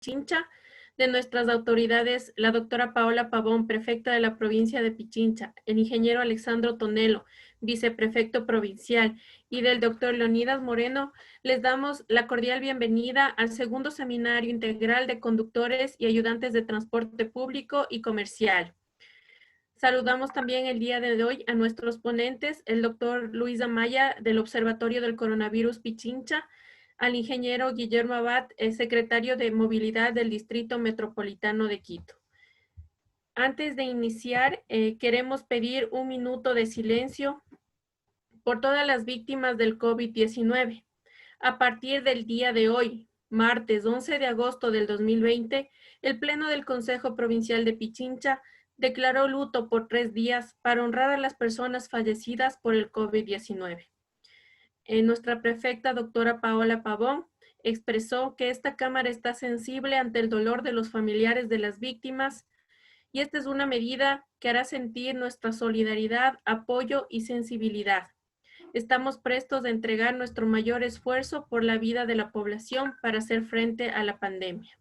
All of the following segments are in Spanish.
Pichincha, de nuestras autoridades, la doctora Paola Pavón, prefecta de la provincia de Pichincha, el ingeniero Alexandro Tonelo, viceprefecto provincial, y del doctor Leonidas Moreno, les damos la cordial bienvenida al segundo seminario integral de conductores y ayudantes de transporte público y comercial. Saludamos también el día de hoy a nuestros ponentes, el doctor Luis Amaya del Observatorio del Coronavirus Pichincha, al ingeniero Guillermo Abad, el secretario de Movilidad del Distrito Metropolitano de Quito. Antes de iniciar, queremos pedir un minuto de silencio por todas las víctimas del COVID-19. A partir del día de hoy, martes 11 de agosto del 2020, el Pleno del Consejo Provincial de Pichincha declaró luto por 3 días para honrar a las personas fallecidas por el COVID-19. Nuestra prefecta, doctora Paola Pavón, expresó que esta Cámara está sensible ante el dolor de los familiares de las víctimas y esta es una medida que hará sentir nuestra solidaridad, apoyo y sensibilidad. Estamos prestos a entregar nuestro mayor esfuerzo por la vida de la población para hacer frente a la pandemia.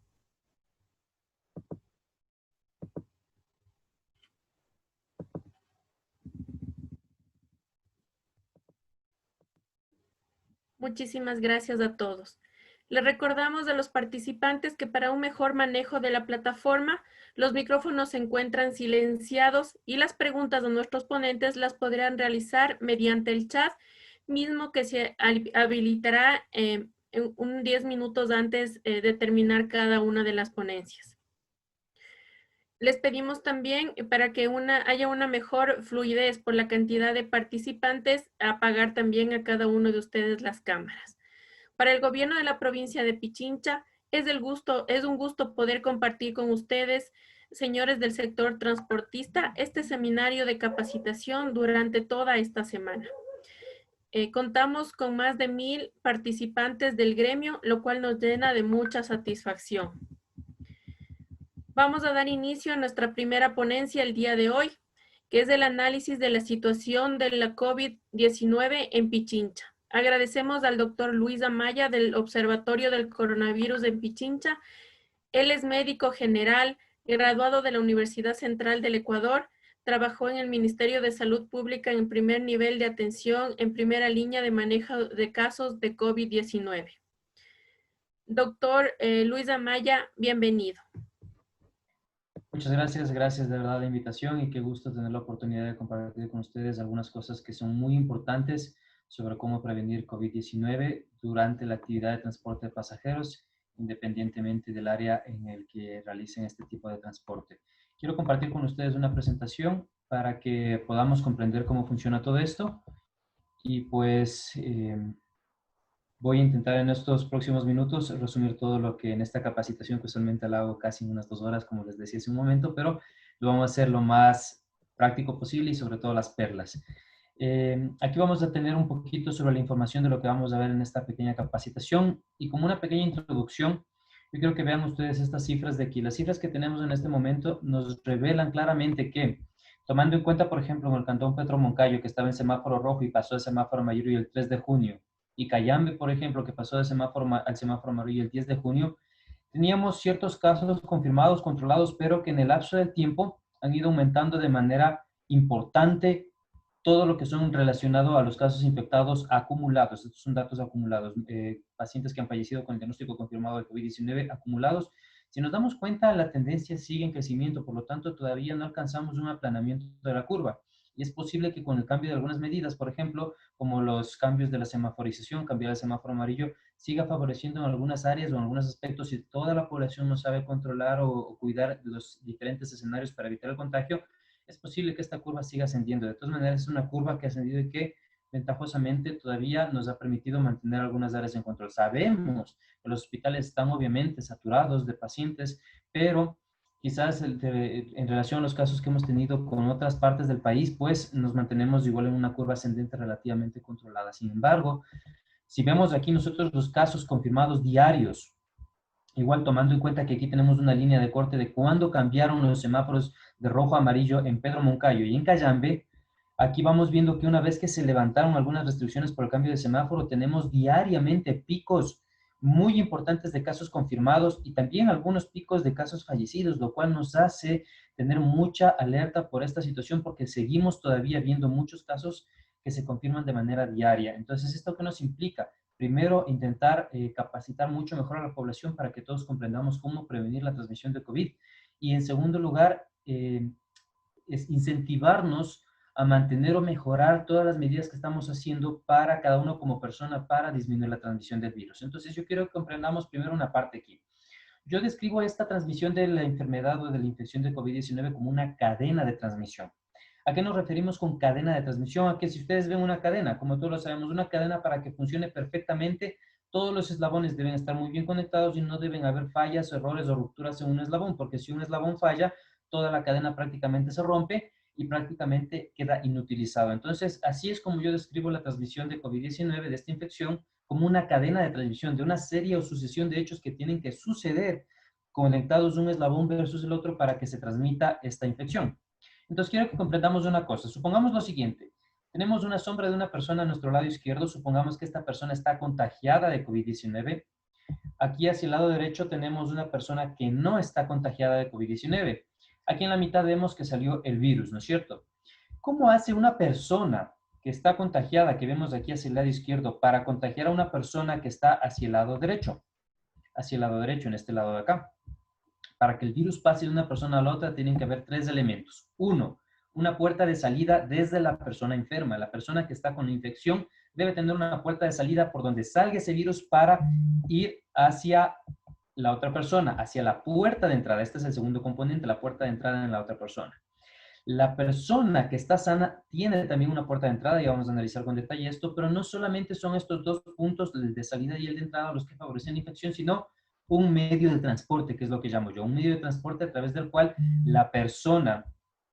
Muchísimas gracias a todos. Les recordamos a los participantes que para un mejor manejo de la plataforma, los micrófonos se encuentran silenciados y las preguntas de nuestros ponentes las podrán realizar mediante el chat, mismo que se habilitará 10 minutos antes de terminar cada una de las ponencias. Les pedimos también, para que haya una mejor fluidez por la cantidad de participantes, apagar también a cada uno de ustedes las cámaras. Para el gobierno de la provincia de Pichincha, es un gusto poder compartir con ustedes, señores del sector transportista, este seminario de capacitación durante toda esta semana. Contamos con más de 1000 participantes del gremio, lo cual nos llena de mucha satisfacción. Vamos a dar inicio a nuestra primera ponencia el día de hoy, que es el análisis de la situación de la COVID-19 en Pichincha. Agradecemos al doctor Luis Amaya del Observatorio del Coronavirus en Pichincha. Él es médico general, graduado de la Universidad Central del Ecuador, trabajó en el Ministerio de Salud Pública en primer nivel de atención en primera línea de manejo de casos de COVID-19. Doctor Luis Amaya, bienvenido. Muchas gracias, gracias de verdad la invitación y qué gusto tener la oportunidad de compartir con ustedes algunas cosas que son muy importantes sobre cómo prevenir COVID-19 durante la actividad de transporte de pasajeros, independientemente del área en el que realicen este tipo de transporte. Quiero compartir con ustedes una presentación para que podamos comprender cómo funciona todo esto y pues voy a intentar en estos próximos minutos resumir todo lo que en esta capacitación, que usualmente la hago casi en unas 2 horas, como les decía hace un momento, pero lo vamos a hacer lo más práctico posible y sobre todo las perlas. Aquí vamos a tener un poquito sobre la información de lo que vamos a ver en esta pequeña capacitación y como una pequeña introducción, yo quiero que vean ustedes estas cifras de aquí. Las cifras que tenemos en este momento nos revelan claramente que, tomando en cuenta, por ejemplo, en el cantón Petro Moncayo, que estaba en semáforo rojo y pasó a semáforo amarillo el 3 de junio, y Cayambe, por ejemplo, que pasó de al semáforo amarillo el 10 de junio, teníamos ciertos casos confirmados, controlados, pero que en el lapso del tiempo han ido aumentando de manera importante todo lo que son relacionado a los casos infectados acumulados. Estos son datos acumulados, pacientes que han fallecido con el diagnóstico confirmado de COVID-19 acumulados. Si nos damos cuenta, la tendencia sigue en crecimiento, por lo tanto, todavía no alcanzamos un aplanamiento de la curva. Y es posible que con el cambio de algunas medidas, por ejemplo, como los cambios de la semaforización, cambiar el semáforo amarillo, siga favoreciendo en algunas áreas o en algunos aspectos. Si toda la población no sabe controlar o cuidar de los diferentes escenarios para evitar el contagio, es posible que esta curva siga ascendiendo. De todas maneras, es una curva que ha ascendido y que ventajosamente todavía nos ha permitido mantener algunas áreas en control. Sabemos que los hospitales están obviamente saturados de pacientes, pero quizás en relación a los casos que hemos tenido con otras partes del país, pues nos mantenemos igual en una curva ascendente relativamente controlada. Sin embargo, si vemos aquí nosotros los casos confirmados diarios, igual tomando en cuenta que aquí tenemos una línea de corte de cuándo cambiaron los semáforos de rojo a amarillo en Pedro Moncayo y en Cayambe, aquí vamos viendo que una vez que se levantaron algunas restricciones por el cambio de semáforo, tenemos diariamente picos muy importantes de casos confirmados y también algunos picos de casos fallecidos, lo cual nos hace tener mucha alerta por esta situación porque seguimos todavía viendo muchos casos que se confirman de manera diaria. Entonces, ¿esto qué nos implica? Primero, intentar capacitar mucho mejor a la población para que todos comprendamos cómo prevenir la transmisión de COVID. Y en segundo lugar, es incentivarnos a mantener o mejorar todas las medidas que estamos haciendo para cada uno como persona para disminuir la transmisión del virus. Entonces, yo quiero que comprendamos primero una parte aquí. Yo describo esta transmisión de la enfermedad o de la infección de COVID-19 como una cadena de transmisión. ¿A qué nos referimos con cadena de transmisión? A que si ustedes ven una cadena, como todos lo sabemos, una cadena para que funcione perfectamente, todos los eslabones deben estar muy bien conectados y no deben haber fallas, errores o rupturas en un eslabón, porque si un eslabón falla, toda la cadena prácticamente se rompe y prácticamente queda inutilizado. Entonces, así es como yo describo la transmisión de COVID-19, de esta infección, como una cadena de transmisión, de una serie o sucesión de hechos que tienen que suceder conectados un eslabón versus el otro para que se transmita esta infección. Entonces, quiero que comprendamos una cosa. Supongamos lo siguiente. Tenemos una sombra de una persona a nuestro lado izquierdo. Supongamos que esta persona está contagiada de COVID-19. Aquí hacia el lado derecho tenemos una persona que no está contagiada de COVID-19. Aquí en la mitad vemos que salió el virus, ¿no es cierto? ¿Cómo hace una persona que está contagiada, que vemos aquí hacia el lado izquierdo, para contagiar a una persona que está hacia el lado derecho? Hacia el lado derecho, en este lado de acá. Para que el virus pase de una persona a la otra, tienen que haber tres elementos. Uno, una puerta de salida desde la persona enferma. La persona que está con la infección debe tener una puerta de salida por donde salga ese virus para ir hacia la otra persona, hacia la puerta de entrada. Este es el segundo componente, la puerta de entrada en la otra persona. La persona que está sana tiene también una puerta de entrada y vamos a analizar con detalle esto, pero no solamente son estos dos puntos, el de salida y el de entrada, los que favorecen la infección, sino un medio de transporte, que es lo que llamo yo, un medio de transporte a través del cual la persona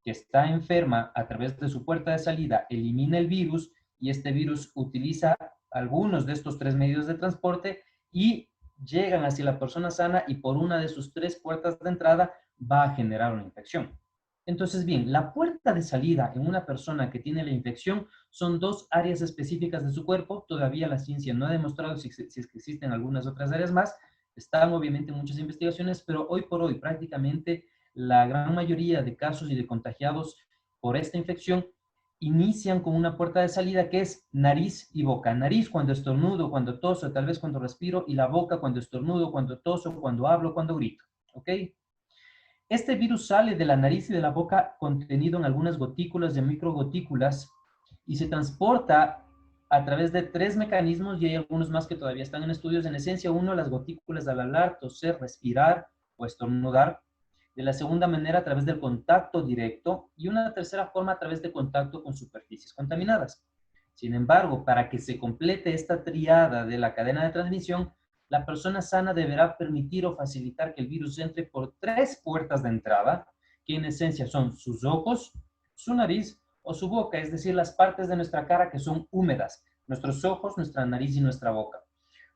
que está enferma a través de su puerta de salida elimina el virus y este virus utiliza algunos de estos tres medios de transporte y llegan hacia la persona sana y por una de sus tres puertas de entrada va a generar una infección. Entonces, bien, la puerta de salida en una persona que tiene la infección son dos áreas específicas de su cuerpo. Todavía la ciencia no ha demostrado si es que existen algunas otras áreas más. Están obviamente muchas investigaciones, pero hoy por hoy prácticamente la gran mayoría de casos y de contagiados por esta infección inician con una puerta de salida que es nariz y boca. Nariz cuando estornudo, cuando toso, tal vez cuando respiro, y la boca cuando estornudo, cuando toso, cuando hablo, cuando grito. ¿Ok? Este virus sale de la nariz y de la boca contenido en algunas gotículas de microgotículas y se transporta a través de tres mecanismos y hay algunos más que todavía están en estudios. En esencia, uno, las gotículas al hablar, toser, respirar o estornudar. De la segunda manera, a través del contacto directo y una tercera forma a través de contacto con superficies contaminadas. Sin embargo, para que se complete esta triada de la cadena de transmisión, la persona sana deberá permitir o facilitar que el virus entre por tres puertas de entrada, que en esencia son sus ojos, su nariz o su boca, es decir, las partes de nuestra cara que son húmedas, nuestros ojos, nuestra nariz y nuestra boca.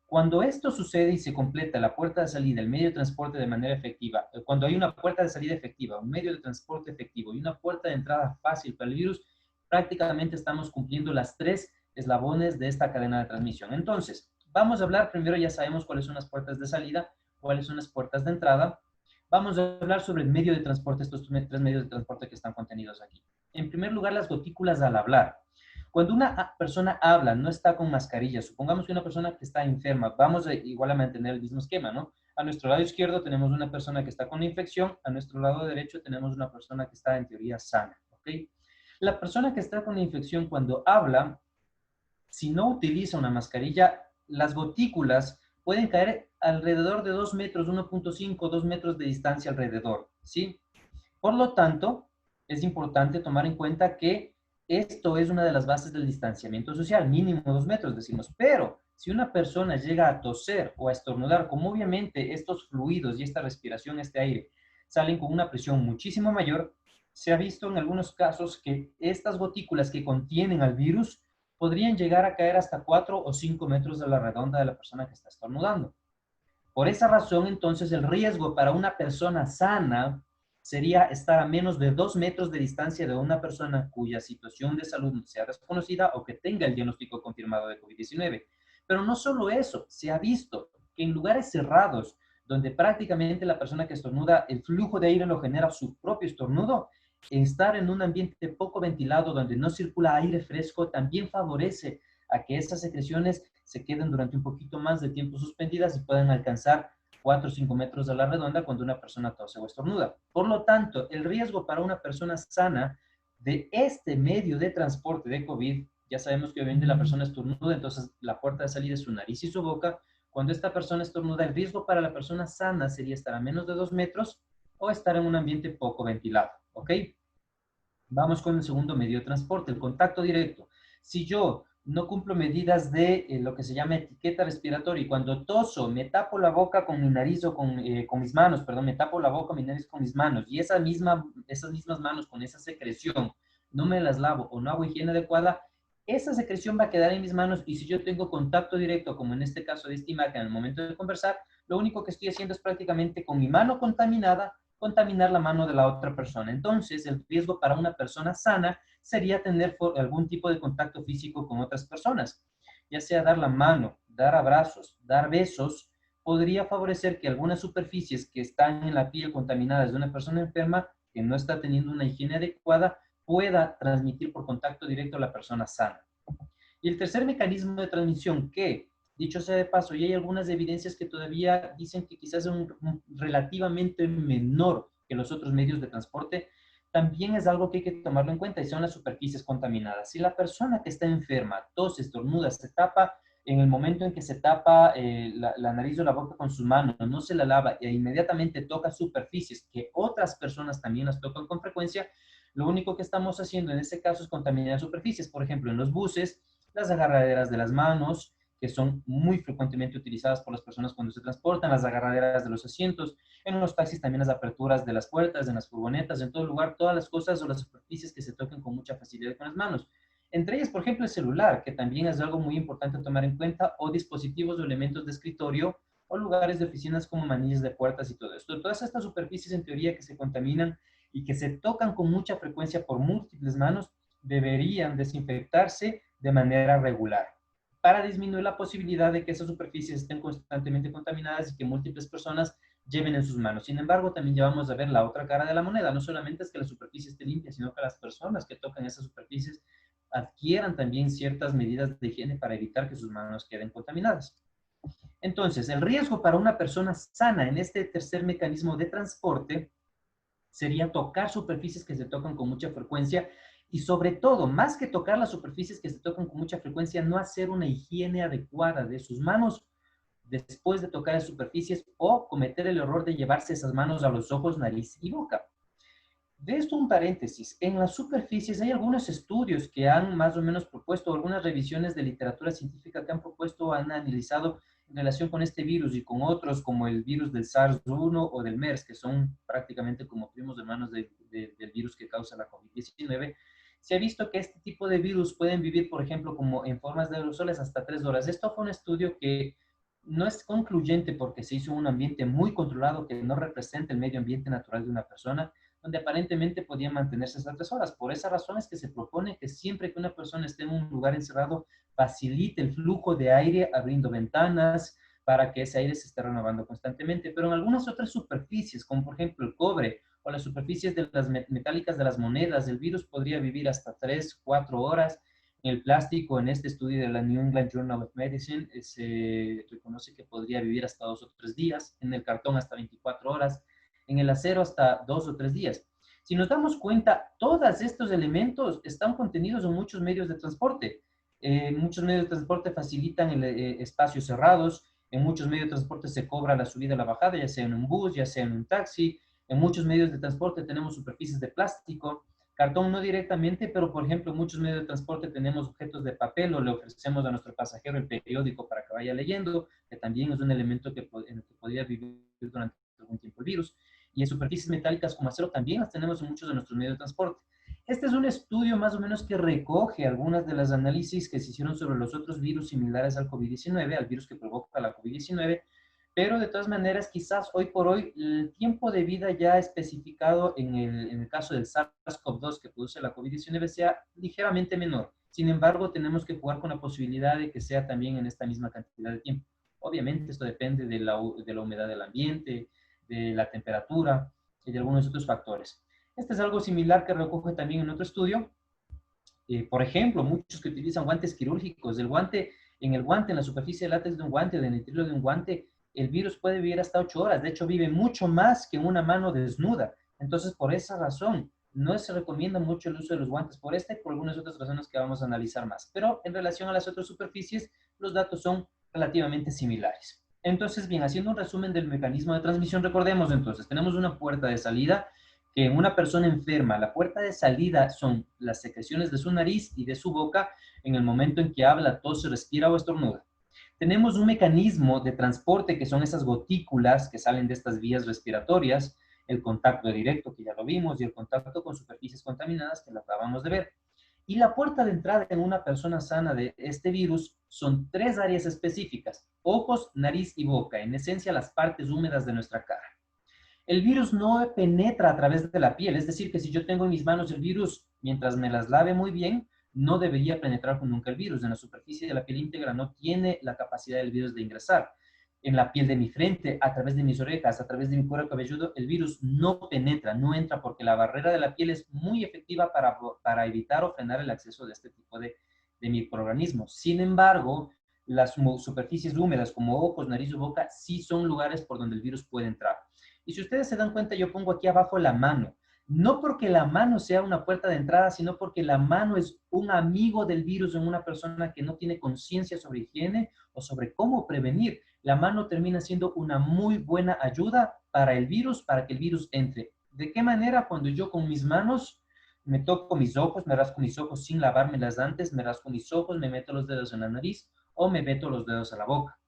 Cuando esto sucede y se completa la puerta de salida, el medio de transporte de manera efectiva, cuando hay una puerta de salida efectiva, un medio de transporte efectivo y una puerta de entrada fácil para el virus, prácticamente estamos cumpliendo las tres eslabones de esta cadena de transmisión. Entonces, vamos a hablar primero, ya sabemos cuáles son las puertas de salida, cuáles son las puertas de entrada. Vamos a hablar sobre el medio de transporte, estos tres medios de transporte que están contenidos aquí. En primer lugar, las gotículas al hablar. Cuando una persona habla, no está con mascarilla, supongamos que una persona que está enferma, vamos igual a mantener el mismo esquema, ¿no? A nuestro lado izquierdo tenemos una persona que está con infección, a nuestro lado derecho tenemos una persona que está en teoría sana, ¿ok? La persona que está con infección cuando habla, si no utiliza una mascarilla, las gotículas pueden caer alrededor de 2 metros, 1.5, 2 metros de distancia alrededor, ¿sí? Por lo tanto, es importante tomar en cuenta que esto es una de las bases del distanciamiento social, mínimo 2 metros, decimos. Pero si una persona llega a toser o a estornudar, como obviamente estos fluidos y esta respiración, este aire, salen con una presión muchísimo mayor, se ha visto en algunos casos que estas gotículas que contienen al virus podrían llegar a caer hasta 4 o 5 metros de la redonda de la persona que está estornudando. Por esa razón, entonces, el riesgo para una persona sana sería estar a menos de 2 metros de distancia de una persona cuya situación de salud sea desconocida o que tenga el diagnóstico confirmado de COVID-19. Pero no solo eso, se ha visto que en lugares cerrados, donde prácticamente la persona que estornuda, el flujo de aire lo genera su propio estornudo, estar en un ambiente poco ventilado, donde no circula aire fresco, también favorece a que esas secreciones se queden durante un poquito más de tiempo suspendidas y puedan alcanzar 4 o 5 metros a la redonda cuando una persona tose o estornuda. Por lo tanto, el riesgo para una persona sana de este medio de transporte de COVID, ya sabemos que obviamente la persona estornuda, entonces la puerta de salida es su nariz y su boca. Cuando esta persona estornuda, el riesgo para la persona sana sería estar a menos de 2 metros o estar en un ambiente poco ventilado, ¿ok? Vamos con el segundo medio de transporte, el contacto directo. Si yo no cumplo medidas de lo que se llama etiqueta respiratoria y cuando toso me tapo la boca con mi nariz o con mis manos, perdón, me tapo la boca, mi nariz con mis manos y esas mismas manos con esa secreción no me las lavo o no hago higiene adecuada, esa secreción va a quedar en mis manos y si yo tengo contacto directo, como en este caso de esta imagen, en el momento de conversar, lo único que estoy haciendo es prácticamente con mi mano contaminada contaminar la mano de la otra persona. Entonces, el riesgo para una persona sana sería tener algún tipo de contacto físico con otras personas, ya sea dar la mano, dar abrazos, dar besos, podría favorecer que algunas superficies que están en la piel contaminadas de una persona enferma que no está teniendo una higiene adecuada pueda transmitir por contacto directo a la persona sana. Y el tercer mecanismo de transmisión que, dicho sea de paso, y hay algunas evidencias que todavía dicen que quizás es relativamente menor que los otros medios de transporte, también es algo que hay que tomarlo en cuenta y son las superficies contaminadas. Si la persona que está enferma, tose, estornuda, se tapa, en el momento en que se tapa la nariz o la boca con sus manos, no se la lava e inmediatamente toca superficies que otras personas también las tocan con frecuencia, lo único que estamos haciendo en este caso es contaminar superficies. Por ejemplo, en los buses, las agarraderas de las manos, que son muy frecuentemente utilizadas por las personas cuando se transportan, las agarraderas de los asientos, en los taxis también las aperturas de las puertas, en las furgonetas, en todo lugar, todas las cosas o las superficies que se toquen con mucha facilidad con las manos. Entre ellas, por ejemplo, el celular, que también es algo muy importante tomar en cuenta, o dispositivos o elementos de escritorio, o lugares de oficinas como manillas de puertas y todo esto. Todas estas superficies, en teoría, que se contaminan y que se tocan con mucha frecuencia por múltiples manos, deberían desinfectarse de manera regular para disminuir la posibilidad de que esas superficies estén constantemente contaminadas y que múltiples personas lleven en sus manos. Sin embargo, también llevamos a ver la otra cara de la moneda. No solamente es que la superficie esté limpia, sino que las personas que tocan esas superficies adquieran también ciertas medidas de higiene para evitar que sus manos queden contaminadas. Entonces, el riesgo para una persona sana en este tercer mecanismo de transporte sería tocar superficies que se tocan con mucha frecuencia y sobre todo, más que tocar las superficies que se tocan con mucha frecuencia, no hacer una higiene adecuada de sus manos después de tocar las superficies o cometer el error de llevarse esas manos a los ojos, nariz y boca. De esto un paréntesis, en las superficies hay algunos estudios que han más o menos propuesto, algunas revisiones de literatura científica que han propuesto, han analizado en relación con este virus y con otros como el virus del SARS-1 o del MERS, que son prácticamente como primos hermanos del virus que causa la COVID-19, se ha visto que este tipo de virus pueden vivir, por ejemplo, como en formas de aerosoles hasta 3 horas. Esto fue un estudio que no es concluyente porque se hizo en un ambiente muy controlado que no representa el medio ambiente natural de una persona, donde aparentemente podían mantenerse hasta 3 horas. Por esa razón es que se propone que siempre que una persona esté en un lugar encerrado, facilite el flujo de aire abriendo ventanas para que ese aire se esté renovando constantemente. Pero en algunas otras superficies, como por ejemplo el cobre o las superficies de las metálicas de las monedas, el virus podría vivir hasta 3, 4 horas. En el plástico, en este estudio de la New England Journal of Medicine, se reconoce que podría vivir hasta 2 o 3 días. En el cartón hasta 24 horas en el acero hasta 2 o 3 días. Si nos damos cuenta, todos estos elementos están contenidos en muchos medios de transporte. Muchos medios de transporte facilitan espacios cerrados, en muchos medios de transporte se cobra la subida y la bajada, ya sea en un bus, ya sea en un taxi, en muchos medios de transporte tenemos superficies de plástico, cartón no directamente, pero por ejemplo en muchos medios de transporte tenemos objetos de papel o le ofrecemos a nuestro pasajero el periódico para que vaya leyendo, que también es un elemento en el que podría vivir durante algún tiempo el virus y en superficies metálicas como acero también las tenemos en muchos de nuestros medios de transporte. Este es un estudio más o menos que recoge algunas de las análisis que se hicieron sobre los otros virus similares al COVID-19, al virus que provoca la COVID-19, pero de todas maneras, quizás hoy por hoy, el tiempo de vida ya especificado en el caso del SARS-CoV-2 que produce la COVID-19 sea ligeramente menor. Sin embargo, tenemos que jugar con la posibilidad de que sea también en esta misma cantidad de tiempo. Obviamente esto depende de de la humedad del ambiente, de la temperatura y de algunos otros factores. Este es algo similar que recoge también en otro estudio. Por ejemplo, muchos que utilizan guantes quirúrgicos, en el guante, en la superficie de látex de un guante o de nitrilo de un guante, el virus puede vivir hasta 8 horas. De hecho, vive mucho más que en una mano desnuda. Entonces, por esa razón, no se recomienda mucho el uso de los guantes por esta y por algunas otras razones que vamos a analizar más. Pero en relación a las otras superficies, los datos son relativamente similares. Entonces, bien, haciendo un resumen del mecanismo de transmisión, recordemos entonces, tenemos una puerta de salida que en una persona enferma, la puerta de salida son las secreciones de su nariz y de su boca en el momento en que habla, tose, respira o estornuda. Tenemos un mecanismo de transporte que son esas gotículas que salen de estas vías respiratorias, el contacto directo que ya lo vimos y el contacto con superficies contaminadas que lo acabamos de ver. Y la puerta de entrada en una persona sana de este virus son 3 áreas específicas: ojos, nariz y boca, en esencia las partes húmedas de nuestra cara. El virus no penetra a través de la piel, es decir, que si yo tengo en mis manos el virus, mientras me las lave muy bien, no debería penetrar nunca el virus. En la superficie de la piel íntegra no tiene la capacidad del virus de ingresar. En la piel de mi frente, a través de mis orejas, a través de mi cuero cabelludo, el virus no penetra, no entra, porque la barrera de la piel es muy efectiva para evitar o frenar el acceso de este tipo de microorganismos. Sin embargo, las superficies húmedas como ojos, nariz o boca sí son lugares por donde el virus puede entrar. Y si ustedes se dan cuenta, yo pongo aquí abajo la mano. No porque la mano sea una puerta de entrada, sino porque la mano es un amigo del virus en una persona que no tiene conciencia sobre higiene o sobre cómo prevenir. La mano termina siendo una muy buena ayuda para el virus, para que el virus entre. ¿De qué manera? Cuando yo con mis manos me toco mis ojos, me rasco mis ojos sin lavármelas antes, me rasco mis ojos, me meto los dedos en la nariz o me meto los dedos a la boca.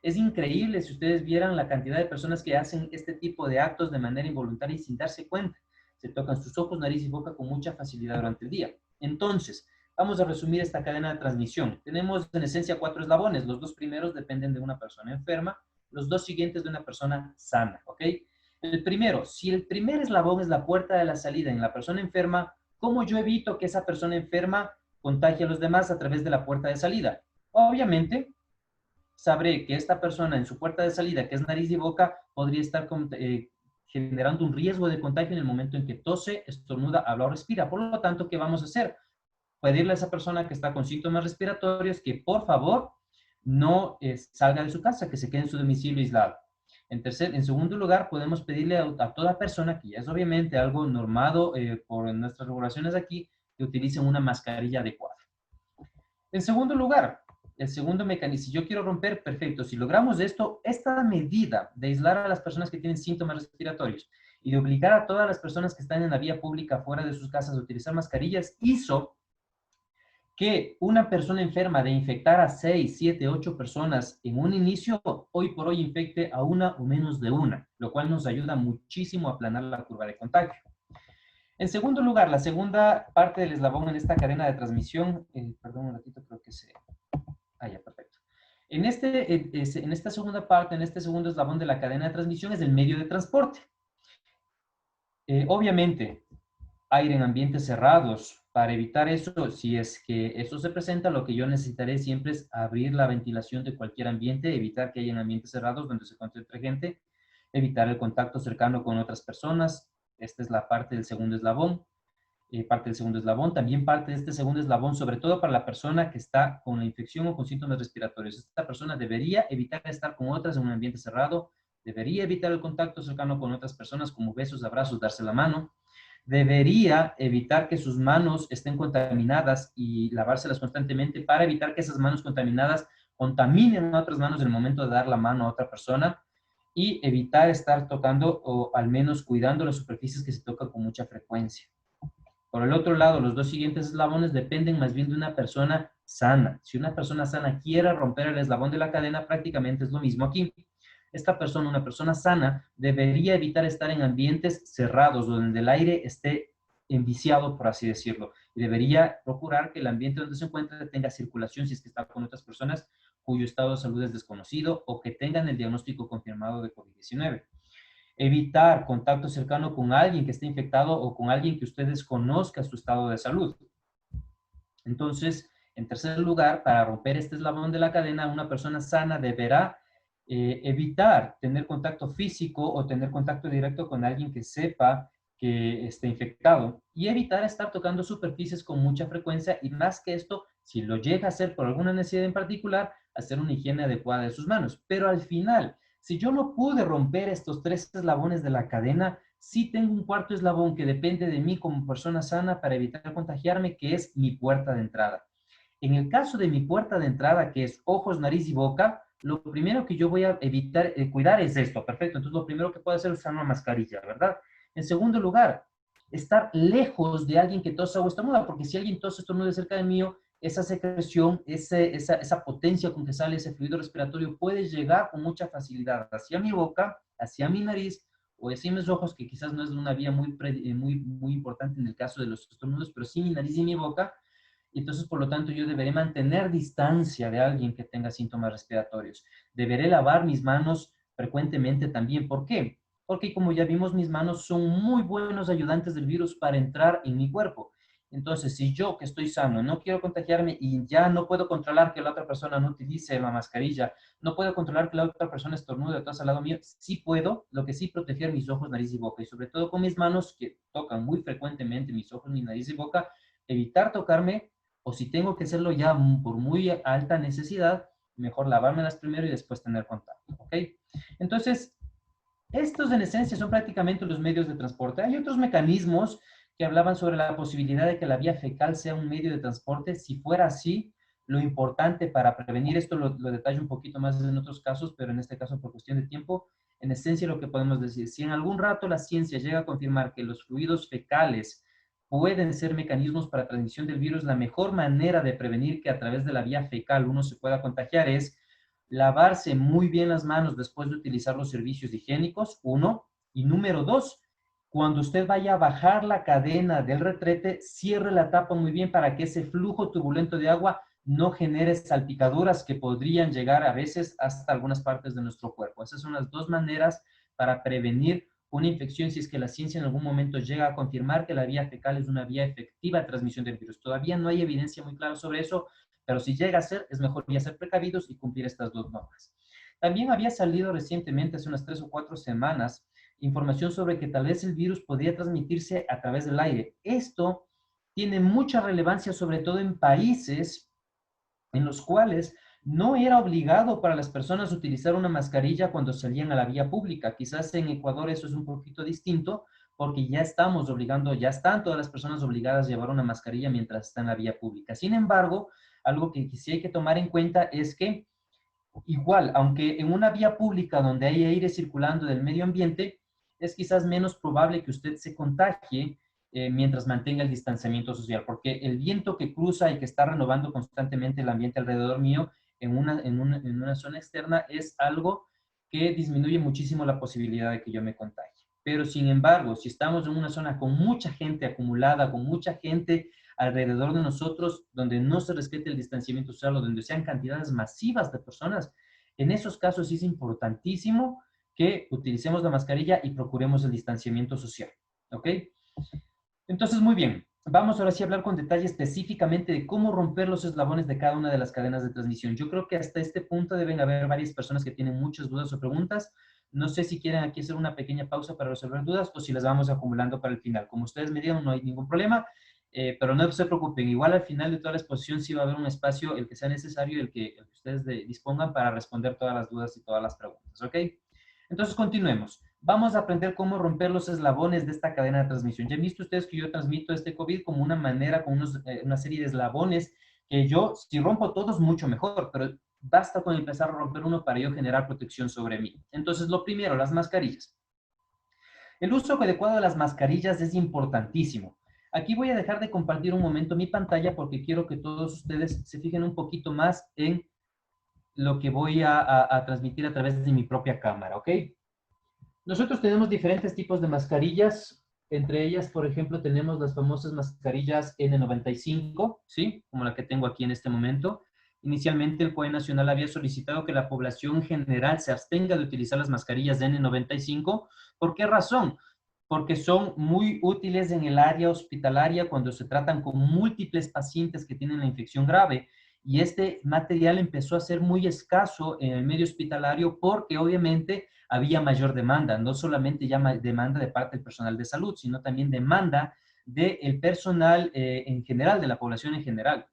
Es increíble si ustedes vieran la cantidad de personas que hacen este tipo de actos de manera involuntaria y sin darse cuenta. Se tocan sus ojos, nariz y boca con mucha facilidad durante el día. Entonces, vamos a resumir esta cadena de transmisión. Tenemos en esencia 4 eslabones. Los 2 primeros dependen de una persona enferma, los 2 siguientes de una persona sana, ¿ok? El primero, si el primer eslabón es la puerta de la salida en la persona enferma, ¿cómo yo evito que esa persona enferma contagie a los demás a través de la puerta de salida? Obviamente, sabré que esta persona en su puerta de salida, que es nariz y boca, podría estar generando un riesgo de contagio en el momento en que tose, estornuda, habla o respira. Por lo tanto, ¿qué vamos a hacer? Pedirle a esa persona que está con síntomas respiratorios que por favor no salga de su casa, que se quede en su domicilio aislado. En segundo lugar, podemos pedirle a toda persona, que ya es obviamente algo normado por nuestras regulaciones aquí, que utilicen una mascarilla adecuada. En segundo lugar, el segundo mecanismo, si yo quiero romper, perfecto. Si logramos esto, esta medida de aislar a las personas que tienen síntomas respiratorios y de obligar a todas las personas que están en la vía pública fuera de sus casas a utilizar mascarillas, hizo que una persona enferma de infectar a 6, 7, 8 personas en un inicio, hoy por hoy infecte a una o menos de una, lo cual nos ayuda muchísimo a aplanar la curva de contagio. En segundo lugar, la segunda parte del eslabón en esta cadena de transmisión, perdón un ratito, creo que se... Ah, ya, perfecto. En esta segunda parte, en este segundo eslabón de la cadena de transmisión es el medio de transporte. Obviamente, aire en ambientes cerrados. Para evitar eso, si es que eso se presenta, lo que yo necesitaré siempre es abrir la ventilación de cualquier ambiente, evitar que haya ambientes cerrados donde se concentre gente, evitar el contacto cercano con otras personas. Esta es la parte del segundo eslabón. Parte del segundo eslabón, también parte de este segundo eslabón, sobre todo para la persona que está con la infección o con síntomas respiratorios. Esta persona debería evitar estar con otras en un ambiente cerrado, debería evitar el contacto cercano con otras personas como besos, abrazos, darse la mano, debería evitar que sus manos estén contaminadas y lavárselas constantemente para evitar que esas manos contaminadas contaminen a otras manos en el momento de dar la mano a otra persona y evitar estar tocando o al menos cuidando las superficies que se tocan con mucha frecuencia. Por el otro lado, los 2 siguientes eslabones dependen más bien de una persona sana. Si una persona sana quiere romper el eslabón de la cadena, prácticamente es lo mismo aquí. Esta persona, una persona sana, debería evitar estar en ambientes cerrados, donde el aire esté enviciado, por así decirlo. Y debería procurar que el ambiente donde se encuentre tenga circulación si es que está con otras personas cuyo estado de salud es desconocido o que tengan el diagnóstico confirmado de COVID-19. Evitar contacto cercano con alguien que esté infectado o con alguien que usted desconozca su estado de salud. Entonces, en tercer lugar, para romper este eslabón de la cadena, una persona sana deberá evitar tener contacto físico o tener contacto directo con alguien que sepa que esté infectado y evitar estar tocando superficies con mucha frecuencia y más que esto, si lo llega a hacer por alguna necesidad en particular, hacer una higiene adecuada de sus manos. Pero al final, si yo no pude romper estos tres eslabones de la cadena, sí tengo un cuarto eslabón que depende de mí como persona sana para evitar contagiarme, que es mi puerta de entrada. En el caso de mi puerta de entrada, que es ojos, nariz y boca, lo primero que yo voy a evitar, cuidar es esto, perfecto. Entonces, lo primero que puedo hacer es usar una mascarilla, ¿verdad? En segundo lugar, estar lejos de alguien que tosa o estornuda, porque si alguien tosa o estornuda cerca de mí, esa secreción, esa potencia con que sale ese fluido respiratorio puede llegar con mucha facilidad hacia mi boca, hacia mi nariz o hacia mis ojos, que quizás no es una vía muy importante en el caso de los estornudos, pero sí mi nariz y mi boca. Entonces, por lo tanto, yo deberé mantener distancia de alguien que tenga síntomas respiratorios. Deberé lavar mis manos frecuentemente también. ¿Por qué? Porque como ya vimos, mis manos son muy buenos ayudantes del virus para entrar en mi cuerpo. Entonces, si yo que estoy sano no quiero contagiarme y ya no puedo controlar que la otra persona no utilice la mascarilla, no puedo controlar que la otra persona estornude atrás al lado mío, sí puedo, lo que sí, proteger mis ojos, nariz y boca. Y sobre todo con mis manos que tocan muy frecuentemente mis ojos, mi nariz y boca, evitar tocarme o si tengo que hacerlo ya por muy alta necesidad, mejor lavármelas primero y después tener contacto, ¿ok? Entonces, estos en esencia son prácticamente los medios de transporte. Hay otros mecanismos que hablaban sobre la posibilidad de que la vía fecal sea un medio de transporte. Si fuera así, lo importante para prevenir esto lo detallo un poquito más en otros casos, pero en este caso por cuestión de tiempo, en esencia lo que podemos decir, si en algún rato la ciencia llega a confirmar que los fluidos fecales pueden ser mecanismos para transmisión del virus, la mejor manera de prevenir que a través de la vía fecal uno se pueda contagiar es lavarse muy bien las manos después de utilizar los servicios higiénicos, uno. Y número dos, cuando usted vaya a bajar la cadena del retrete, cierre la tapa muy bien para que ese flujo turbulento de agua no genere salpicaduras que podrían llegar a veces hasta algunas partes de nuestro cuerpo. Esas son las dos maneras para prevenir una infección si es que la ciencia en algún momento llega a confirmar que la vía fecal es una vía efectiva de transmisión del virus. Todavía no hay evidencia muy clara sobre eso, pero si llega a ser, es mejor ya ser precavidos y cumplir estas dos normas. También había salido recientemente, hace unas 3 o 4 semanas, información sobre que tal vez el virus podría transmitirse a través del aire. Esto tiene mucha relevancia, sobre todo en países en los cuales no era obligado para las personas utilizar una mascarilla cuando salían a la vía pública. Quizás en Ecuador eso es un poquito distinto porque ya estamos obligando, ya están todas las personas obligadas a llevar una mascarilla mientras están en la vía pública. Sin embargo, algo que sí hay que tomar en cuenta es que igual, aunque en una vía pública donde hay aire circulando del medio ambiente, es quizás menos probable que usted se contagie mientras mantenga el distanciamiento social, porque el viento que cruza y que está renovando constantemente el ambiente alrededor mío en una zona externa es algo que disminuye muchísimo la posibilidad de que yo me contagie. Pero sin embargo, si estamos en una zona con mucha gente acumulada, con mucha gente alrededor de nosotros, donde no se respete el distanciamiento social o donde sean cantidades masivas de personas, en esos casos es importantísimo que utilicemos la mascarilla y procuremos el distanciamiento social. ¿Ok? Entonces, muy bien. Vamos ahora sí a hablar con detalle específicamente de cómo romper los eslabones de cada una de las cadenas de transmisión. Yo creo que hasta este punto deben haber varias personas que tienen muchas dudas o preguntas. No sé si quieren aquí hacer una pequeña pausa para resolver dudas o si las vamos acumulando para el final. Como ustedes me digan, no hay ningún problema, pero no se preocupen. Igual al final de toda la exposición sí va a haber un espacio, el que sea necesario, el que ustedes dispongan para responder todas las dudas y todas las preguntas. ¿Ok? Entonces, continuemos. Vamos a aprender cómo romper los eslabones de esta cadena de transmisión. Ya han visto ustedes que yo transmito este COVID como una manera, con una serie de eslabones que yo, si rompo todos, mucho mejor, pero basta con empezar a romper uno para yo generar protección sobre mí. Entonces, lo primero, las mascarillas. El uso adecuado de las mascarillas es importantísimo. Aquí voy a dejar de compartir un momento mi pantalla porque quiero que todos ustedes se fijen un poquito más en lo que voy a transmitir a través de mi propia cámara, ¿ok? Nosotros tenemos diferentes tipos de mascarillas. Entre ellas, por ejemplo, tenemos las famosas mascarillas N95, ¿sí? Como la que tengo aquí en este momento. Inicialmente, el COE Nacional había solicitado que la población general se abstenga de utilizar las mascarillas N95. ¿Por qué razón? Porque son muy útiles en el área hospitalaria cuando se tratan con múltiples pacientes que tienen la infección grave y este material empezó a ser muy escaso en el medio hospitalario porque obviamente había mayor demanda, no solamente ya demanda de parte del personal de salud, sino también demanda del personal en general, de la población en general.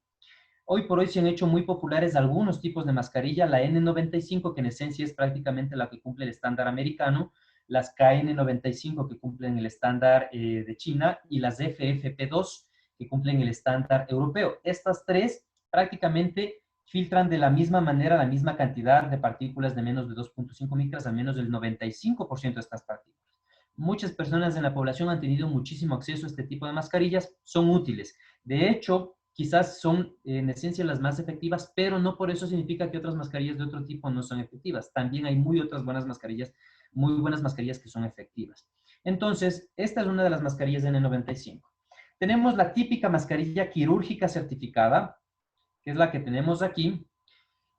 Hoy por hoy se han hecho muy populares algunos tipos de mascarilla, la N95, que en esencia es prácticamente la que cumple el estándar americano, las KN95 que cumplen el estándar de China y las FFP2 que cumplen el estándar europeo. Estas tres prácticamente filtran de la misma manera la misma cantidad de partículas de menos de 2.5 micras, al menos del 95% de estas partículas. Muchas personas en la población han tenido muchísimo acceso a este tipo de mascarillas, son útiles. De hecho, quizás son en esencia las más efectivas, pero no por eso significa que otras mascarillas de otro tipo no son efectivas. También hay muy buenas mascarillas que son efectivas. Entonces, esta es una de las mascarillas de N95. Tenemos la típica mascarilla quirúrgica certificada, que es la que tenemos aquí.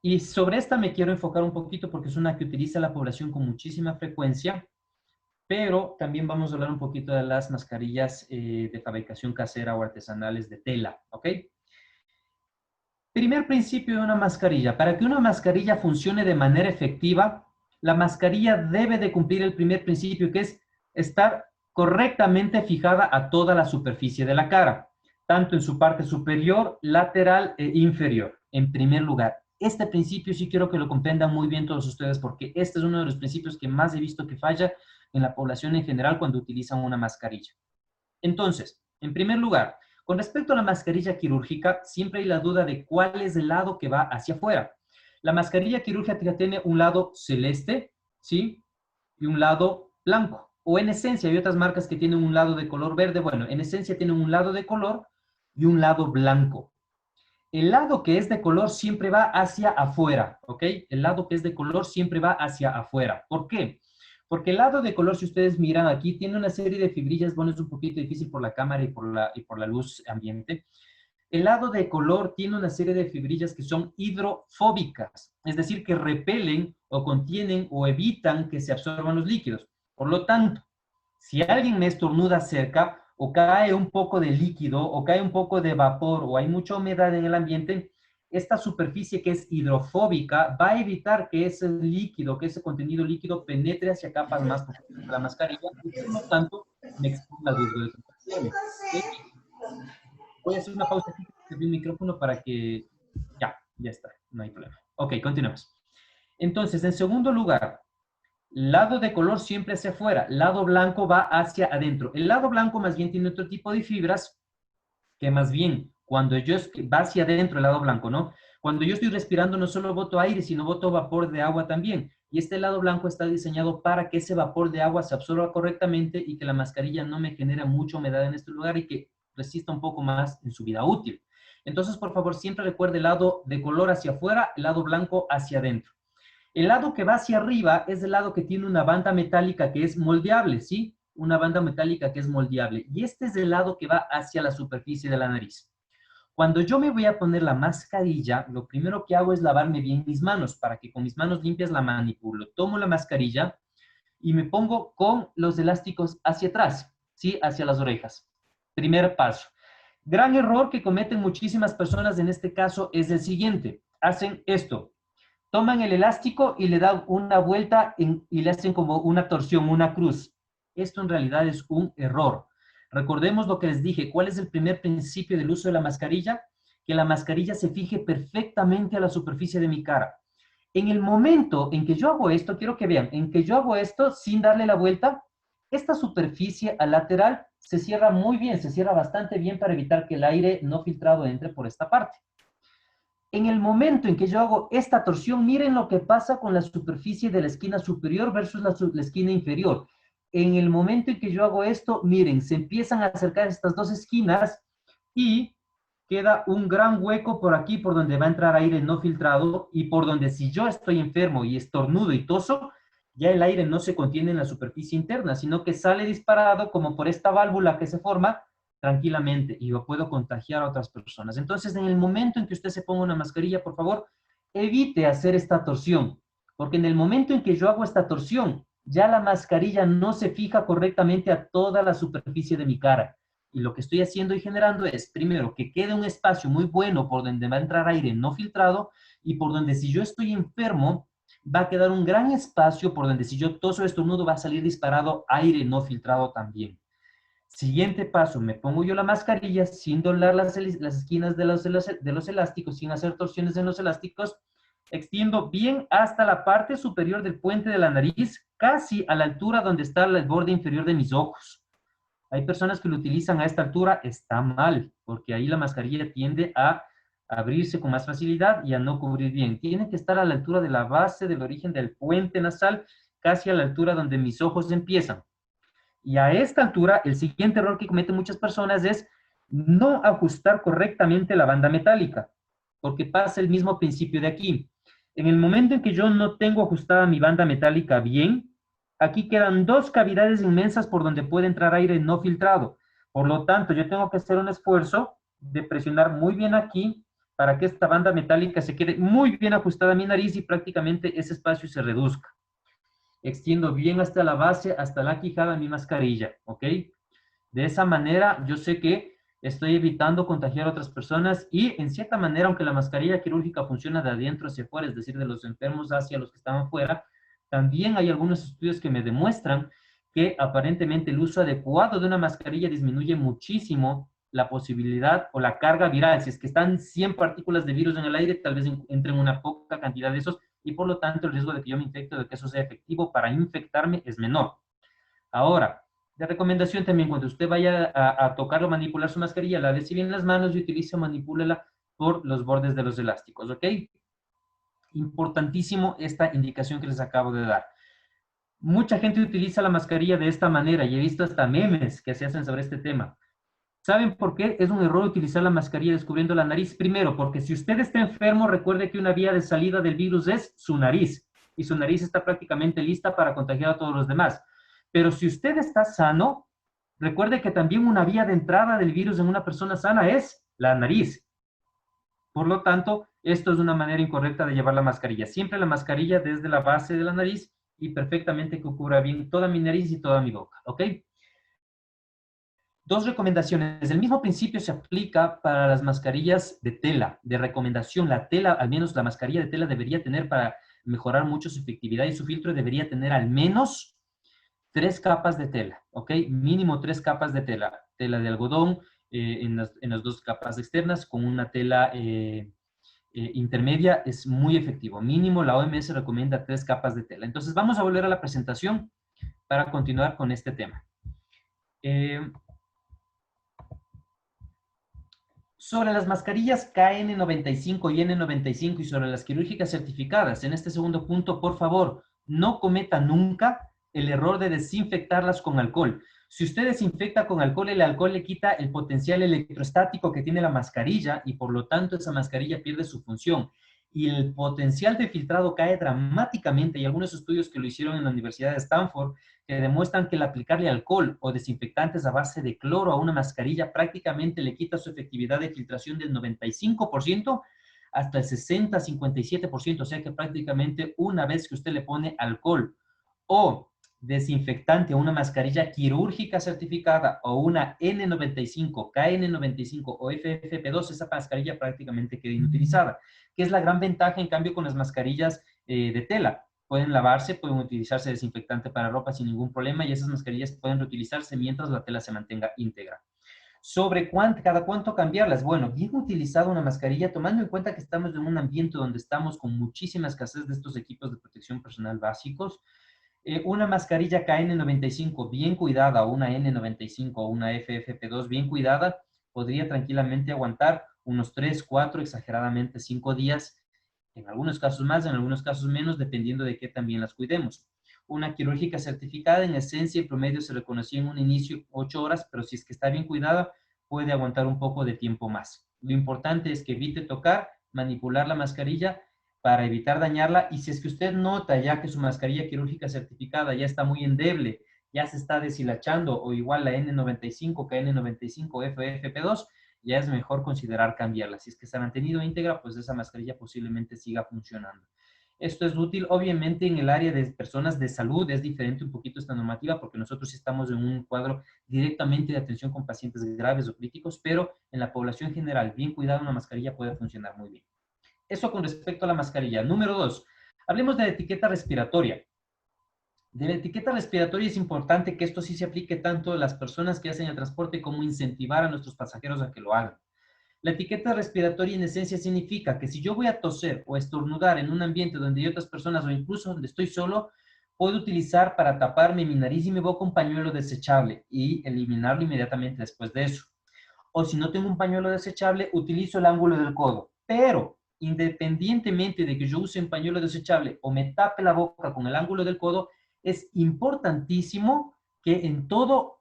Y sobre esta me quiero enfocar un poquito porque es una que utiliza la población con muchísima frecuencia, pero también vamos a hablar un poquito de las mascarillas de fabricación casera o artesanales de tela, ¿ok? Primer principio de una mascarilla. Para que una mascarilla funcione de manera efectiva, la mascarilla debe de cumplir el primer principio, que es estar correctamente fijada a toda la superficie de la cara, tanto en su parte superior, lateral e inferior, en primer lugar. Este principio sí quiero que lo comprendan muy bien todos ustedes, porque este es uno de los principios que más he visto que falla en la población en general cuando utilizan una mascarilla. Entonces, en primer lugar, con respecto a la mascarilla quirúrgica, siempre hay la duda de cuál es el lado que va hacia afuera. La mascarilla quirúrgica tiene un lado celeste, ¿sí? Y un lado blanco. O en esencia, hay otras marcas que tienen un lado de color verde. Bueno, en esencia tienen un lado de color y un lado blanco. El lado que es de color siempre va hacia afuera, ¿ok? El lado que es de color siempre va hacia afuera. ¿Por qué? Porque el lado de color, si ustedes miran aquí, tiene una serie de fibrillas, bueno, es un poquito difícil por la cámara y por la luz ambiente. El lado de color tiene una serie de fibrillas que son hidrofóbicas, es decir, que repelen o contienen o evitan que se absorban los líquidos. Por lo tanto, si alguien me estornuda cerca, o cae un poco de líquido, o cae un poco de vapor, o hay mucha humedad en el ambiente, esta superficie que es hidrofóbica va a evitar que ese líquido, que ese contenido líquido penetre hacia capas más profundas de la mascarilla y por lo tanto me exponga al riesgo de contagiarme. Voy a hacer una pausa aquí en mi micrófono para que... Ya está, no hay problema. Ok, continuemos. Entonces, en segundo lugar, lado de color siempre hacia afuera, lado blanco va hacia adentro. El lado blanco más bien tiene otro tipo de fibras que más bien cuando yo va hacia adentro el lado blanco, ¿no? Cuando yo estoy respirando no solo boto aire, sino boto vapor de agua también. Y este lado blanco está diseñado para que ese vapor de agua se absorba correctamente y que la mascarilla no me genere mucha humedad en este lugar y que resista un poco más en su vida útil. Entonces, por favor, siempre recuerde el lado de color hacia afuera, el lado blanco hacia adentro. El lado que va hacia arriba es el lado que tiene una banda metálica que es moldeable, ¿sí? Una banda metálica que es moldeable. Y este es el lado que va hacia la superficie de la nariz. Cuando yo me voy a poner la mascarilla, lo primero que hago es lavarme bien mis manos para que con mis manos limpias la manipulo. Tomo la mascarilla y me pongo con los elásticos hacia atrás, ¿sí? Hacia las orejas. Primer paso. Gran error que cometen muchísimas personas en este caso es el siguiente. Hacen esto. Toman el elástico y le dan una vuelta y le hacen como una torsión, una cruz. Esto en realidad es un error. Recordemos lo que les dije. ¿Cuál es el primer principio del uso de la mascarilla? Que la mascarilla se fije perfectamente a la superficie de mi cara. En el momento en que yo hago esto, quiero que vean, en que yo hago esto sin darle la vuelta, esta superficie al lateral se cierra muy bien, se cierra bastante bien para evitar que el aire no filtrado entre por esta parte. En el momento en que yo hago esta torsión, miren lo que pasa con la superficie de la esquina superior versus la esquina inferior. En el momento en que yo hago esto, miren, se empiezan a acercar estas dos esquinas y queda un gran hueco por aquí por donde va a entrar aire no filtrado y por donde si yo estoy enfermo y estornudo y toso, ya el aire no se contiene en la superficie interna, sino que sale disparado como por esta válvula que se forma tranquilamente y yo puedo contagiar a otras personas. Entonces, en el momento en que usted se ponga una mascarilla, por favor, evite hacer esta torsión, porque en el momento en que yo hago esta torsión, ya la mascarilla no se fija correctamente a toda la superficie de mi cara. Y lo que estoy haciendo y generando es, primero, que quede un espacio muy bueno por donde va a entrar aire no filtrado y por donde si yo estoy enfermo, va a quedar un gran espacio por donde si yo toso o estornudo va a salir disparado aire no filtrado también. Siguiente paso, me pongo yo la mascarilla sin doblar las esquinas de los elásticos, sin hacer torsiones en los elásticos, extiendo bien hasta la parte superior del puente de la nariz, casi a la altura donde está el borde inferior de mis ojos. Hay personas que lo utilizan a esta altura, está mal, porque ahí la mascarilla tiende a abrirse con más facilidad y a no cubrir bien. Tiene que estar a la altura de la base del origen del puente nasal, casi a la altura donde mis ojos empiezan. Y a esta altura, el siguiente error que cometen muchas personas es no ajustar correctamente la banda metálica, porque pasa el mismo principio de aquí. En el momento en que yo no tengo ajustada mi banda metálica bien, aquí quedan dos cavidades inmensas por donde puede entrar aire no filtrado. Por lo tanto, yo tengo que hacer un esfuerzo de presionar muy bien aquí para que esta banda metálica se quede muy bien ajustada a mi nariz y prácticamente ese espacio se reduzca. Extiendo bien hasta la base, hasta la quijada mi mascarilla, ¿ok? De esa manera yo sé que estoy evitando contagiar a otras personas y en cierta manera, aunque la mascarilla quirúrgica funciona de adentro hacia afuera, es decir, de los enfermos hacia los que estaban fuera, también hay algunos estudios que me demuestran que aparentemente el uso adecuado de una mascarilla disminuye muchísimo la posibilidad o la carga viral. Si es que están 100 partículas de virus en el aire, tal vez entren una poca cantidad de esos y por lo tanto el riesgo de que yo me infecte o de que eso sea efectivo para infectarme es menor. Ahora, de recomendación también, cuando usted vaya a tocar o manipular su mascarilla, lávese bien las manos y utilice o manipúlela por los bordes de los elásticos, ¿ok? Importantísimo esta indicación que les acabo de dar. Mucha gente utiliza la mascarilla de esta manera y he visto hasta memes que se hacen sobre este tema. ¿Saben por qué es un error utilizar la mascarilla descubriendo la nariz? Primero, porque si usted está enfermo, recuerde que una vía de salida del virus es su nariz y su nariz está prácticamente lista para contagiar a todos los demás. Pero si usted está sano, recuerde que también una vía de entrada del virus en una persona sana es la nariz. Por lo tanto, esto es una manera incorrecta de llevar la mascarilla. Siempre la mascarilla desde la base de la nariz y perfectamente que cubra bien toda mi nariz y toda mi boca, ¿ok? Dos recomendaciones. El mismo principio se aplica para las mascarillas de tela, de recomendación. La tela, al menos la mascarilla de tela debería tener para mejorar mucho su efectividad y su filtro debería tener al menos 3 capas de tela, ¿ok? Mínimo 3 capas de tela. Tela de algodón en las 2 capas externas con una tela intermedia es muy efectivo. Mínimo la OMS recomienda 3 capas de tela. Entonces vamos a volver a la presentación para continuar con este tema. Sobre las mascarillas KN95 y N95 y sobre las quirúrgicas certificadas, en este segundo punto, por favor, no cometa nunca el error de desinfectarlas con alcohol. Si usted desinfecta con alcohol, el alcohol le quita el potencial electrostático que tiene la mascarilla y por lo tanto esa mascarilla pierde su función. Y el potencial de filtrado cae dramáticamente. Hay algunos estudios que lo hicieron en la Universidad de Stanford que demuestran que el aplicarle alcohol o desinfectantes a base de cloro a una mascarilla prácticamente le quita su efectividad de filtración del 95% hasta el 60-57%, o sea que prácticamente una vez que usted le pone alcohol o desinfectante a una mascarilla quirúrgica certificada o una N95, KN95 o FFP2, esa mascarilla prácticamente queda inutilizada, que es la gran ventaja en cambio con las mascarillas de tela. Pueden lavarse, pueden utilizarse desinfectante para ropa sin ningún problema y esas mascarillas pueden reutilizarse mientras la tela se mantenga íntegra. Sobre cada cuánto cambiarlas. Bueno, bien utilizada una mascarilla, tomando en cuenta que estamos en un ambiente donde estamos con muchísima escasez de estos equipos de protección personal básicos. Una mascarilla KN95 bien cuidada, o una N95 o una FFP2 bien cuidada, podría tranquilamente aguantar unos 3, 4, exageradamente 5 días, en algunos casos más, en algunos casos menos, dependiendo de qué también las cuidemos. Una quirúrgica certificada, en esencia, en promedio se reconocía en un inicio 8 horas, pero si es que está bien cuidada, puede aguantar un poco de tiempo más. Lo importante es que evite tocar, manipular la mascarilla para evitar dañarla. Y si es que usted nota ya que su mascarilla quirúrgica certificada ya está muy endeble, ya se está deshilachando, o igual la N95, KN95, FFP2, ya es mejor considerar cambiarla. Si es que se ha mantenido íntegra, pues esa mascarilla posiblemente siga funcionando. Esto es útil, obviamente, en el área de personas de salud. Es diferente un poquito esta normativa porque nosotros sí estamos en un cuadro directamente de atención con pacientes graves o críticos, pero en la población general, bien cuidada, una mascarilla puede funcionar muy bien. Eso con respecto a la mascarilla. Número 2, hablemos de la etiqueta respiratoria. De la etiqueta respiratoria es importante que esto sí se aplique tanto a las personas que hacen el transporte como incentivar a nuestros pasajeros a que lo hagan. La etiqueta respiratoria en esencia significa que si yo voy a toser o estornudar en un ambiente donde hay otras personas o incluso donde estoy solo, puedo utilizar para taparme mi nariz y mi boca un pañuelo desechable y eliminarlo inmediatamente después de eso. O si no tengo un pañuelo desechable, utilizo el ángulo del codo. Pero independientemente de que yo use un pañuelo desechable o me tape la boca con el ángulo del codo, es importantísimo que en todo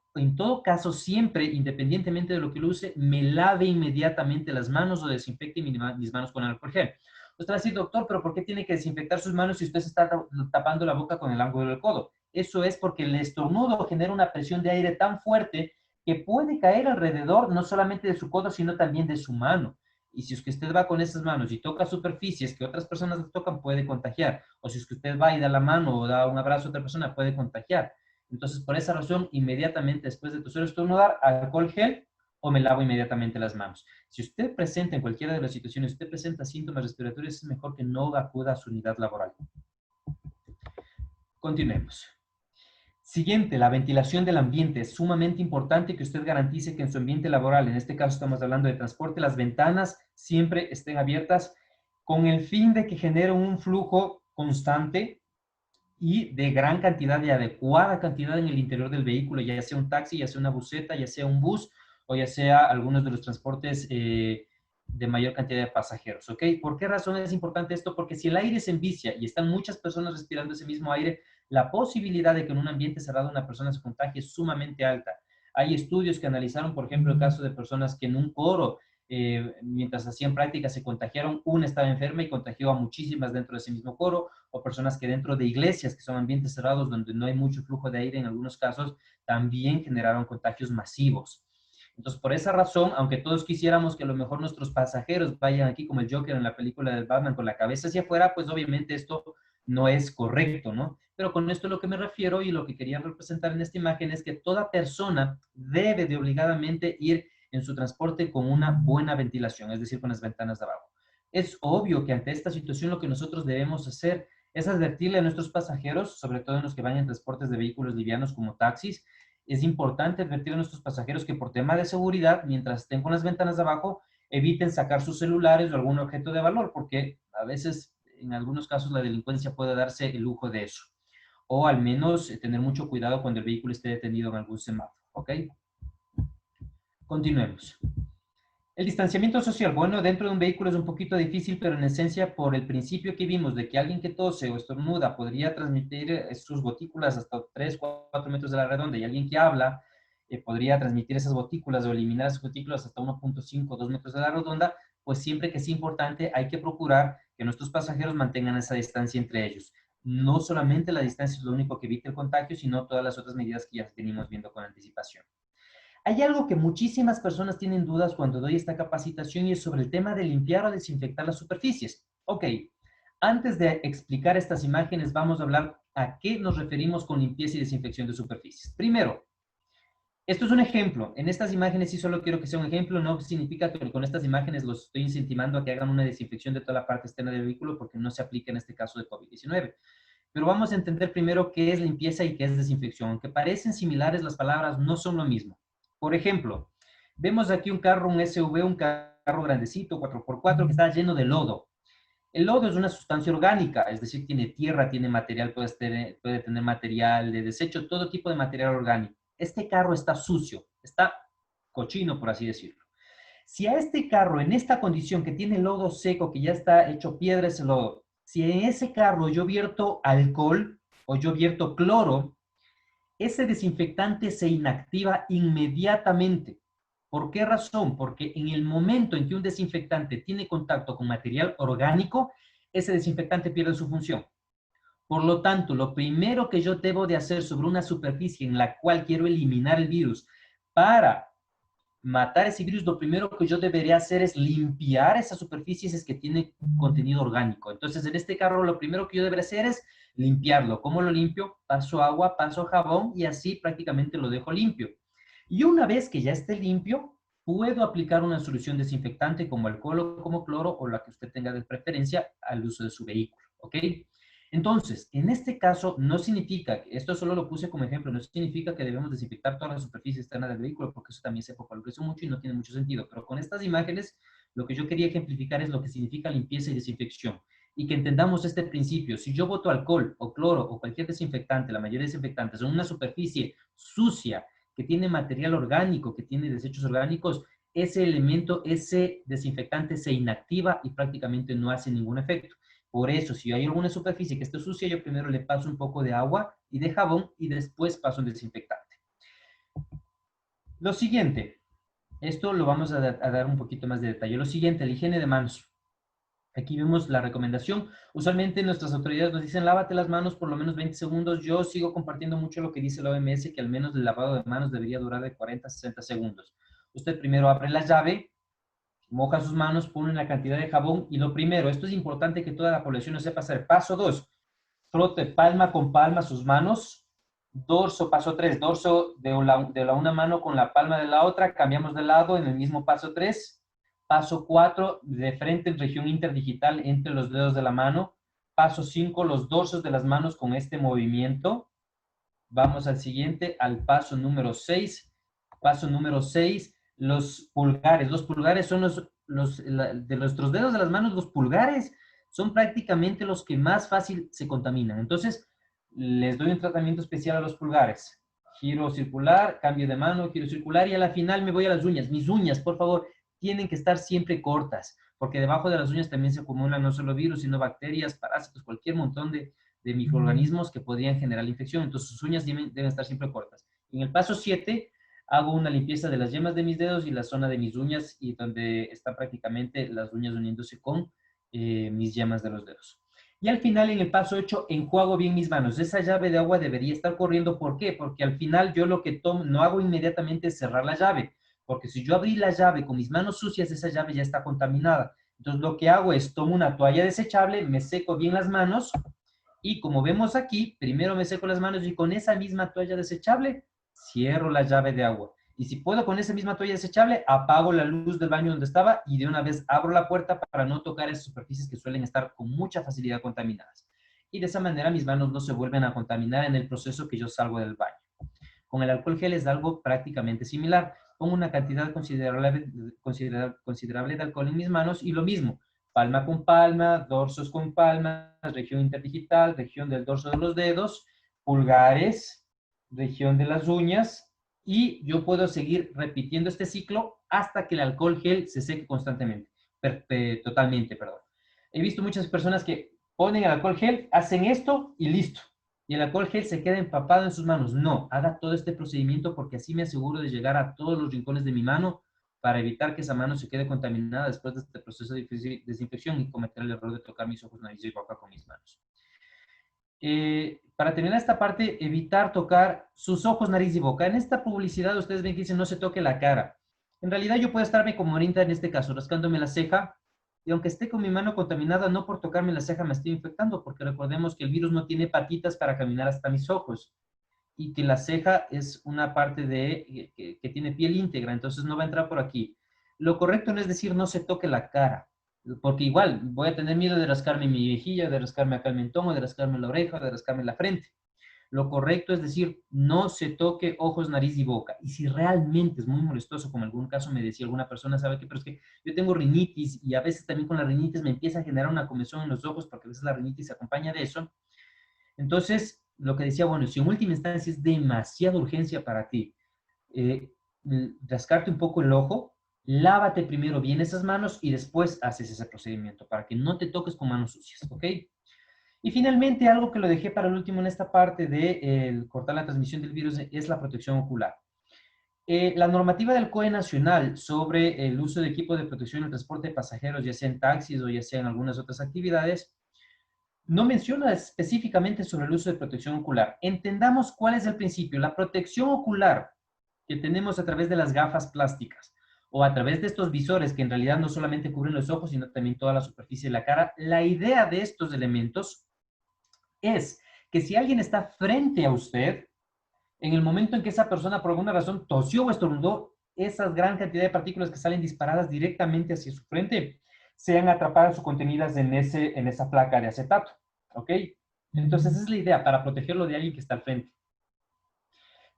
caso, siempre, independientemente de lo que lo use, me lave inmediatamente las manos o desinfecte mis manos con alcohol gel. Usted va a decir, doctor, pero ¿por qué tiene que desinfectar sus manos si usted se está tapando la boca con el ángulo del codo? Eso es porque el estornudo genera una presión de aire tan fuerte que puede caer alrededor no solamente de su codo, sino también de su mano. Y si es que usted va con esas manos y toca superficies que otras personas le tocan, puede contagiar. O si es que usted va y da la mano o da un abrazo a otra persona, puede contagiar. Entonces, por esa razón, inmediatamente después de toser o estornudar, alcohol gel o me lavo inmediatamente las manos. Si usted presenta en cualquiera de las situaciones, usted presenta síntomas respiratorios, es mejor que no acuda a su unidad laboral. Continuemos. Siguiente, la ventilación del ambiente. Es sumamente importante que usted garantice que en su ambiente laboral, en este caso estamos hablando de transporte, las ventanas siempre estén abiertas con el fin de que genere un flujo constante y de gran cantidad, de adecuada cantidad en el interior del vehículo, ya sea un taxi, ya sea una buseta, ya sea un bus o ya sea algunos de los transportes de mayor cantidad de pasajeros, ¿ok? ¿Por qué razón es importante esto? Porque si el aire se envicia y están muchas personas respirando ese mismo aire, la posibilidad de que en un ambiente cerrado una persona se contagie es sumamente alta. Hay estudios que analizaron, por ejemplo, el caso de personas que en un coro, mientras hacían prácticas, se contagiaron, una estaba enferma y contagió a muchísimas dentro de ese mismo coro, o personas que dentro de iglesias, que son ambientes cerrados donde no hay mucho flujo de aire en algunos casos, también generaron contagios masivos. Entonces, por esa razón, aunque todos quisiéramos que a lo mejor nuestros pasajeros vayan aquí como el Joker en la película del Batman con la cabeza hacia afuera, pues obviamente esto no es correcto, ¿no? Pero con esto lo que me refiero y lo que quería representar en esta imagen es que toda persona debe de obligadamente ir en su transporte con una buena ventilación, es decir, con las ventanas de abajo. Es obvio que ante esta situación lo que nosotros debemos hacer es advertirle a nuestros pasajeros, sobre todo en los que van en transportes de vehículos livianos como taxis. Es importante advertir a nuestros pasajeros que por tema de seguridad, mientras estén con las ventanas de abajo, eviten sacar sus celulares o algún objeto de valor, porque a veces, en algunos casos, la delincuencia puede darse el lujo de eso. O al menos tener mucho cuidado cuando el vehículo esté detenido en algún semáforo, ¿ok? Continuemos. El distanciamiento social, bueno, dentro de un vehículo es un poquito difícil, pero en esencia, por el principio que vimos de que alguien que tose o estornuda podría transmitir sus gotículas hasta 3, 4 metros de la redonda y alguien que habla podría transmitir esas gotículas o eliminar esas gotículas hasta 1.5, 2 metros de la redonda, pues siempre que es importante hay que procurar que nuestros pasajeros mantengan esa distancia entre ellos. No solamente la distancia es lo único que evita el contagio, sino todas las otras medidas que ya venimos viendo con anticipación. Hay algo que muchísimas personas tienen dudas cuando doy esta capacitación y es sobre el tema de limpiar o desinfectar las superficies. Ok, antes de explicar estas imágenes, vamos a hablar a qué nos referimos con limpieza y desinfección de superficies. Primero, esto es un ejemplo. En estas imágenes sí solo quiero que sea un ejemplo, no significa que con estas imágenes los estoy incentivando a que hagan una desinfección de toda la parte externa del vehículo porque no se aplica en este caso de COVID-19. Pero vamos a entender primero qué es limpieza y qué es desinfección. Aunque parecen similares, las palabras no son lo mismo. Por ejemplo, vemos aquí un carro, un SUV, un carro grandecito, 4x4, que está lleno de lodo. El lodo es una sustancia orgánica, es decir, tiene tierra, tiene material, puede tener material de desecho, todo tipo de material orgánico. Este carro está sucio, está cochino, por así decirlo. Si a este carro, en esta condición que tiene lodo seco, que ya está hecho piedra ese lodo, si en ese carro yo vierto alcohol o yo vierto cloro, ese desinfectante se inactiva inmediatamente. ¿Por qué razón? Porque en el momento en que un desinfectante tiene contacto con material orgánico, ese desinfectante pierde su función. Por lo tanto, lo primero que yo debo de hacer sobre una superficie en la cual quiero eliminar el virus para matar ese virus, lo primero que yo debería hacer es limpiar esas superficies que tienen contenido orgánico. Entonces, en este carro, lo primero que yo debería hacer es limpiarlo. ¿Cómo lo limpio? Paso agua, paso jabón y así prácticamente lo dejo limpio. Y una vez que ya esté limpio, puedo aplicar una solución desinfectante como alcohol o como cloro o la que usted tenga de preferencia al uso de su vehículo, ¿ok? Entonces, en este caso, no significa, esto solo lo puse como ejemplo, no significa que debemos desinfectar toda la superficie externa del vehículo, porque eso también se popularizó mucho y no tiene mucho sentido. Pero con estas imágenes, lo que yo quería ejemplificar es lo que significa limpieza y desinfección. Y que entendamos este principio. Si yo boto alcohol o cloro o cualquier desinfectante, la mayoría de desinfectantes, en una superficie sucia, que tiene material orgánico, que tiene desechos orgánicos, ese elemento, ese desinfectante se inactiva y prácticamente no hace ningún efecto. Por eso, si hay alguna superficie que esté sucia, yo primero le paso un poco de agua y de jabón y después paso un desinfectante. Lo siguiente, esto lo vamos a dar un poquito más de detalle. Lo siguiente, la higiene de manos. Aquí vemos la recomendación. Usualmente nuestras autoridades nos dicen lávate las manos por lo menos 20 segundos. Yo sigo compartiendo mucho lo que dice la OMS, que al menos el lavado de manos debería durar de 40 a 60 segundos. Usted primero abre la llave, moja sus manos, pone una cantidad de jabón y lo primero, esto es importante que toda la población lo sepa hacer. Paso 2, frote palma con palma sus manos. Dorso, paso 3, dorso de la una mano con la palma de la otra, cambiamos de lado en el mismo paso 3. Paso 4, de frente en región interdigital entre los dedos de la mano. Paso 5, los dorsos de las manos con este movimiento. Vamos al siguiente, al paso número 6. Paso número 6, los pulgares. Los pulgares son de nuestros dedos de las manos, los pulgares son prácticamente los que más fácil se contaminan. Entonces, les doy un tratamiento especial a los pulgares. Giro circular, cambio de mano, giro circular y a la final me voy a las uñas. Mis uñas, por favor, tienen que estar siempre cortas, porque debajo de las uñas también se acumulan no solo virus, sino bacterias, parásitos, cualquier montón de microorganismos que podrían generar la infección. Entonces, sus uñas deben estar siempre cortas. En el paso 7, hago una limpieza de las yemas de mis dedos y la zona de mis uñas y donde están prácticamente las uñas uniéndose con mis yemas de los dedos. Y al final, en el paso 8, enjuago bien mis manos. Esa llave de agua debería estar corriendo. ¿Por qué? Porque al final yo lo que tomo, no hago inmediatamente es cerrar la llave. Porque si yo abrí la llave con mis manos sucias, esa llave ya está contaminada. Entonces lo que hago es tomo una toalla desechable, me seco bien las manos y como vemos aquí, primero me seco las manos y con esa misma toalla desechable cierro la llave de agua. Y si puedo con esa misma toalla desechable, apago la luz del baño donde estaba y de una vez abro la puerta para no tocar esas superficies que suelen estar con mucha facilidad contaminadas. Y de esa manera mis manos no se vuelven a contaminar en el proceso que yo salgo del baño. Con el alcohol gel es algo prácticamente similar. Pongo una cantidad considerable de alcohol en mis manos y lo mismo, palma con palma, dorsos con palmas, región interdigital, región del dorso de los dedos, pulgares, región de las uñas y yo puedo seguir repitiendo este ciclo hasta que el alcohol gel se seque constantemente, totalmente, perdón. He visto muchas personas que ponen el alcohol gel, hacen esto y listo. Y el alcohol gel se queda empapado en sus manos. No, haga todo este procedimiento porque así me aseguro de llegar a todos los rincones de mi mano para evitar que esa mano se quede contaminada después de este proceso de desinfección y cometer el error de tocar mis ojos, nariz y boca con mis manos. Para terminar esta parte, evitar tocar sus ojos, nariz y boca. En esta publicidad ustedes ven que dicen no se toque la cara. En realidad yo puedo estarme como ahorita en este caso, rascándome la ceja, y aunque esté con mi mano contaminada, no por tocarme la ceja me estoy infectando, porque recordemos que el virus no tiene patitas para caminar hasta mis ojos, y que la ceja es una parte que tiene piel íntegra, entonces no va a entrar por aquí. Lo correcto no es decir no se toque la cara, porque igual voy a tener miedo de rascarme mi mejilla, de rascarme acá el mentón, o de rascarme la oreja, o de rascarme la frente. Lo correcto es decir, no se toque ojos, nariz y boca. Y si realmente es muy molestoso, como en algún caso me decía alguna persona, sabe que, pero es que yo tengo rinitis y a veces también con la rinitis me empieza a generar una comezón en los ojos porque a veces la rinitis se acompaña de eso. Entonces, lo que decía, bueno, si en última instancia es demasiada urgencia para ti, rascarte un poco el ojo, lávate primero bien esas manos y después haces ese procedimiento para que no te toques con manos sucias, ¿ok? Y finalmente, algo que lo dejé para el último en esta parte de cortar la transmisión del virus es la protección ocular. La normativa del COE nacional sobre el uso de equipo de protección en el transporte de pasajeros, ya sea en taxis o ya sea en algunas otras actividades, no menciona específicamente sobre el uso de protección ocular. Entendamos cuál es el principio. La protección ocular que tenemos a través de las gafas plásticas o a través de estos visores que en realidad no solamente cubren los ojos, sino también toda la superficie de la cara, la idea de estos elementos es que si alguien está frente a usted, en el momento en que esa persona por alguna razón tosió o estornudó, esas gran cantidad de partículas que salen disparadas directamente hacia su frente sean atrapadas o contenidas en esa placa de acetato, ¿ok? Entonces esa es la idea, para protegerlo de alguien que está al frente.